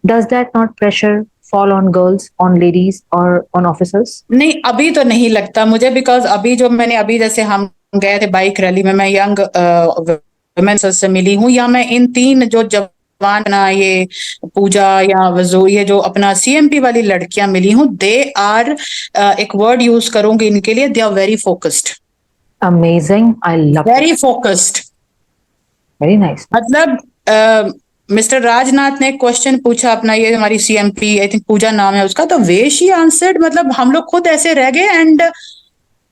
does that not pressure fall on girls, on ladies, or on officers? नहीं, अभी तो नहीं लगता मुझे, because अभी जो मैंने, अभी जैसे हम गए थे बाइक रैली में, मैं यंग वुमेन से मिली हूँ, या मैं इन 3 जो जवान ना, ये पूजा या वजू, ये जो अपना सीएमपी वाली लड़कियां मिली हूँ, दे आर, एक वर्ड यूज करूंगी इनके लिए, they are very focused. Amazing, I love very it. Focused. Very nice. मतलब मिस्टर राजनाथ ने क्वेश्चन पूछा अपना, ये हमारी सीएमपी, आई थिंक पूजा नाम है उसका, तो वे शी आंसर्ड, मतलब हम लोग खुद ऐसे रह गए, and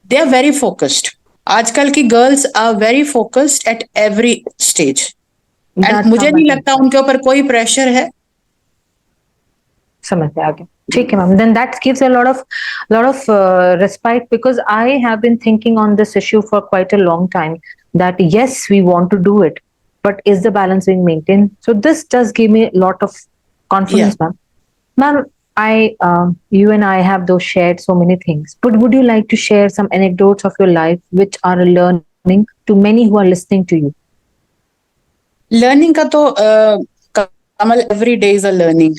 they are very focused. आजकल की girls are very focused at every stage, and That's मुझे how नहीं much लगता उनके ऊपर कोई प्रेशर है। समझ में आ गया। ठीक है ma'am, then that gives a lot of respite, because I have been thinking on this issue for quite a long time, that yes, we want to do it, but is the balance being maintained? So this does give me a lot of confidence, ma'am. Ma'am, you and I have those shared so many things, but would you like to share some anecdotes of your life which are a learning to many who are listening to you? Learning का तो Kamal, every day is a learning.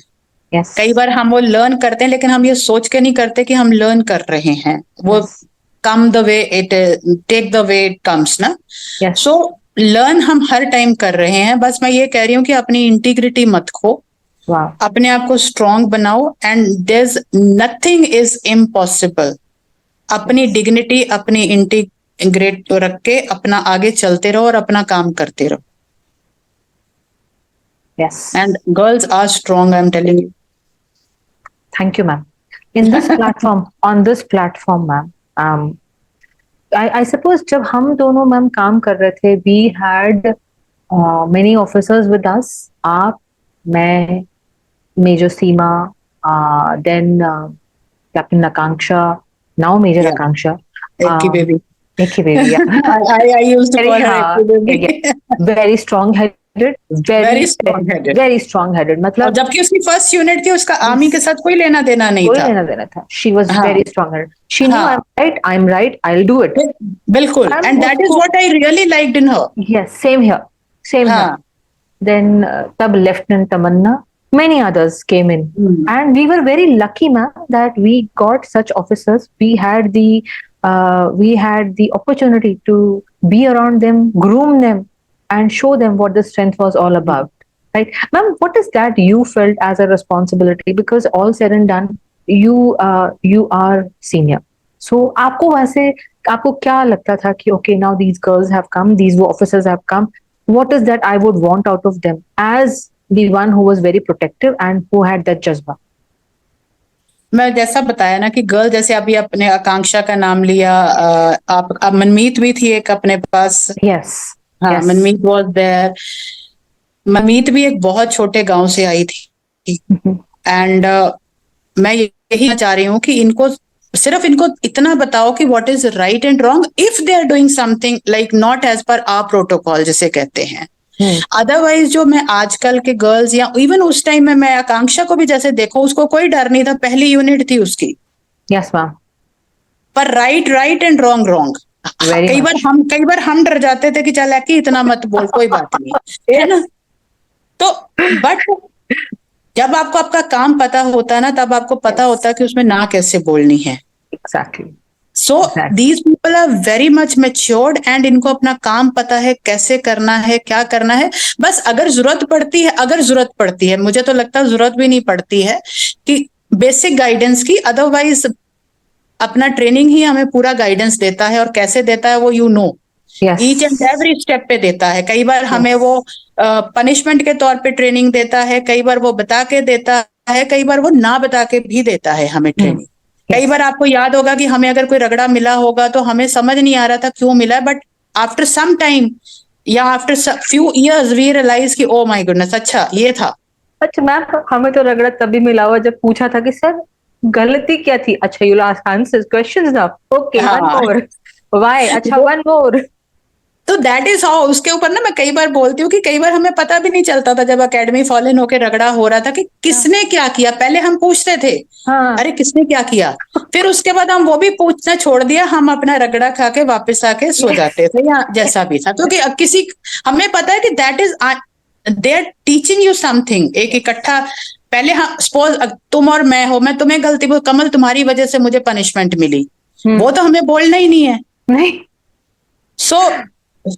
Yes. कई बार हम वो learn करते हैं, लेकिन हम ये सोच के नहीं करते कि हम लर्न कर रहे हैं। वो Yes. Come the way it, take the way it comes ना। Yes. सो लर्न हम हर टाइम कर रहे हैं, बस मैं ये कह रही हूँ कि अपनी इंटीग्रिटी मत खो, Wow. अपने आप को स्ट्रांग बनाओ, and there nothing is impossible. अपनी डिग्निटी, अपनी इंटीग्रेट रख के अपना आगे चलते रहो और अपना काम करते रहो। Yes. And girls are strong, I am telling you. Thank you, ma'am. In this platform, on this platform, ma'am, I suppose जब हम दोनों मैम काम कर रहे थे, we had many officers with us. आप, मैं, Major Seema, then Captain Akanksha, now Major Yeah. Akanksha. Eki baby. Eki baby, yeah. I used to Very, call her Eki baby. yeah. Very strong Very strong-headed. very strong headed. और मतलब जबकि उसकी first unit थी, उसका army के साथ कोई लेना देना नहीं कोई था। लेना देना था. She was हाँ। very strong headed. She knew हाँ। I'm right, I'll do it. बिल्कुल, मैम, and that is उसको- what I really liked in her. Yes, same here. Same here. हाँ। Then tab Lieutenant Tamanna, many others came in. And we were very lucky, ma'am, that we got such officers. We had the opportunity to be around them, groom them, and show them what the strength was all about. Right, ma'am? What is that you felt as a responsibility? Because all said and done, you are senior. So आपको वैसे आपको क्या लगता था कि okay, now these girls have come, these officers have come. What is that I would want out of them as the one who was very protective and who had that jazba? मैं जैसा बताया ना कि girl, जैसे अभी अपने आकांक्षा का नाम लिया, आप मनमीत भी थी एक अपने पास। Yes. हाँ, Yes. Manmeet was there. Manmeet भी एक बहुत छोटे गांव से आई थी। एंड मैं यही चाह रही हूँ कि इनको सिर्फ इनको इतना बताओ कि what is right and wrong if they are doing something like not as per our protocol जिसे कहते हैं। अदरवाइज जो मैं आजकल के गर्ल्स या इवन उस टाइम में मैं आकांक्षा को भी जैसे देखो, उसको कोई डर नहीं था, पहली यूनिट थी उसकी। Yes, ma'am. पर right right and wrong wrong. Very कई बार हम डर जाते थे कि चल कि इतना मत बोल, कोई बात नहीं, है ना। तो बट जब आपको आपका काम पता होता है ना, तब आपको पता होता है कि उसमें ना कैसे बोलनी है। Exactly. So these people are very much matured and इनको अपना काम पता है, कैसे करना है, क्या करना है। बस अगर जरूरत पड़ती है, मुझे तो लगता है जरूरत भी नहीं पड़ती है कि बेसिक गाइडेंस की। अदरवाइज अपना ट्रेनिंग ही हमें पूरा गाइडेंस देता है, और कैसे देता है वो Yes. Each and every step पे देता है। कई बार हमें वो पनिशमेंट के तौर पे ट्रेनिंग देता है, कई बार वो बता के देता है, कई बार वो ना बता के भी देता है हमें ट्रेनिंग। कई बार आपको याद होगा कि हमें अगर कोई रगड़ा मिला होगा तो हमें समझ नहीं आ रहा था क्यों मिला, बट आफ्टर सम टाइम या after few years we realise कि ओ माय गुडनेस, अच्छा ये था। अच्छा मैम, हमें तो रगड़ा तभी मिला हुआ जब पूछा था कि सर गलती क्या थी। अच्छा, you ask answers questions now, okay one more, why, अच्छा वन मोर। तो दैट इज हाउ। उसके ऊपर ना मैं कई बार बोलती हूँ कि कई बार हमें पता भी नहीं चलता था जब एकेडमी फॉल इन होके रगड़ा हो रहा था कि किसने क्या किया। पहले हम पूछते थे अरे किसने क्या किया, फिर उसके बाद हम वो भी पूछना छोड़ दिया, हम अपना रगड़ा खा के वापस आके सो जाते थे या जैसा भी था। क्योंकि अब किसी हमें पता है कि that is they are teaching you something. एक इकट्ठा पहले हम सपोज तुम और मैं हो, मैं तुम्हें गलती बोल, कमल तुम्हारी वजह से मुझे पनिशमेंट मिली, वो तो हमें बोलना ही नहीं है। नहीं।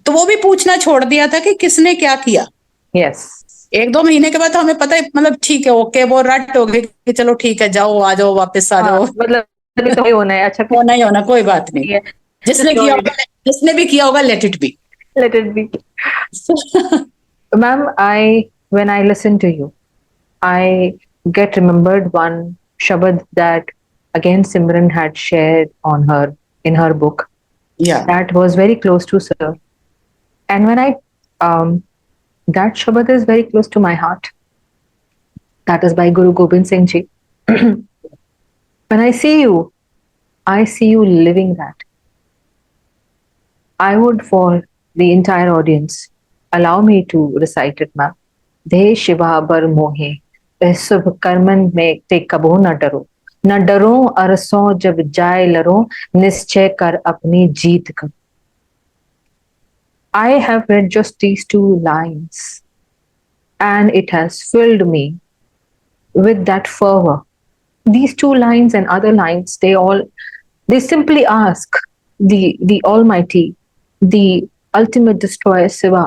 तो वो भी पूछना छोड़ दिया था कि किसने क्या किया। यस। 1-2 महीने के बाद तो हमें पता है, मतलब ठीक है, ओके, वो रट हो गई कि चलो ठीक है, जाओ आ जाओ वापस आ जाओ, मतलब तो ही होना है। अच्छा, होना ही होना, कोई बात नहीं। जिसने भी किया होगा let it be. Let it be. Ma'am, when I listen to you, I get remembered one shabad that again Simran had shared in her book. Yeah. That was very close to sir. And when that shabad is very close to my heart. That is by Guru Gobind Singh Ji. When I see you living that. I would, for the entire audience, allow me to recite it, ma'am. दे शिवा बर मोहे शुभ Karman में ते कबो न डरो अरसों जब जाए लरो निश्चय कर अपनी जीत कर. I have read just these 2 lines and it has filled me with that fervor. These 2 lines and other lines, they simply ask the Almighty, the ultimate destroyer Shiva,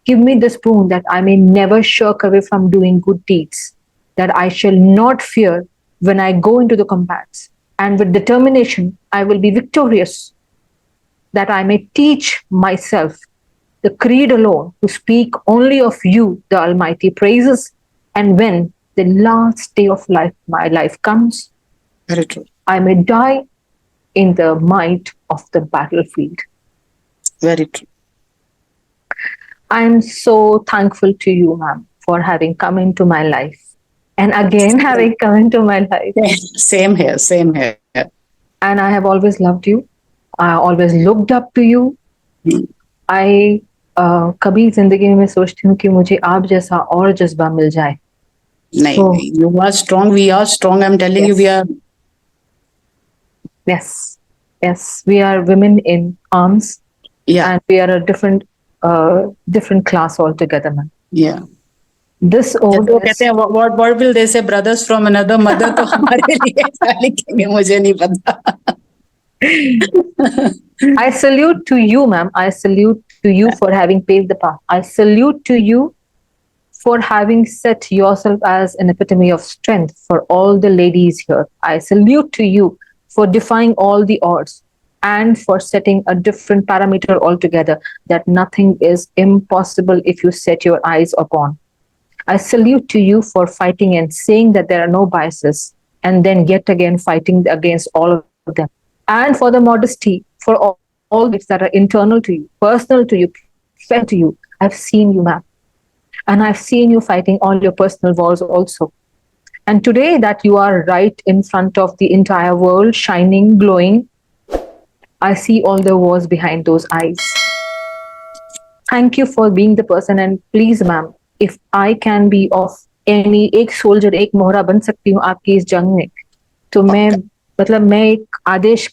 give me this boon that I may never shirk away from doing good deeds, that I shall not fear when I go into the combats, and with determination I will be victorious, that I may teach myself the creed alone to speak only of you, the Almighty, praises, and when the last day of my life comes, Very true. I may die in the might of the battlefield. Very true. I'm so thankful to you, ma'am, for having come into my life. And again, having come into my life. Same here. And I have always loved you. I always looked up to you. I कभी जिंदगी में मैं सोचती हूँ कि मुझे आप जैसा और जज्बा मिल जाए. नहीं तो नहीं, you are strong, we are strong, I'm telling you, we are. yes, yes, we are women in arms, Yeah, and we are a different class altogether, man. yeah. This जैसे वो ode कहते is हैं what will they say, brothers from another mother, तो हमारे लिए क्या लिखेंगे मुझे नहीं पता. I salute to you, ma'am. I salute to you for having paved the path. I salute to you for having set yourself as an epitome of strength for all the ladies here. I salute to you for defying all the odds and for setting a different parameter altogether, that nothing is impossible if you set your eyes upon. I salute to you for fighting and saying that there are no biases, and then yet again fighting against all of them. And for the modesty, for all bits that are internal to you, personal to you, felt to you. I've seen you, ma'am. And I've seen you fighting all your personal wars also. And today that you are right in front of the entire world, shining, glowing, I see all the wars behind those eyes. Thank you for being the person. And please, ma'am, if I can be of any एक soldier, एक मोहरा बन सकती हूँ आपकी इस जंग में, तो मैं एक आदेश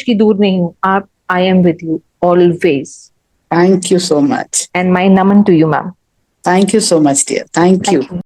की दूर नहीं हूँ. आप, I am with you always. Thank you so much. And my naman to you, ma'am. Thank you so much, dear. Thank you. Thank you.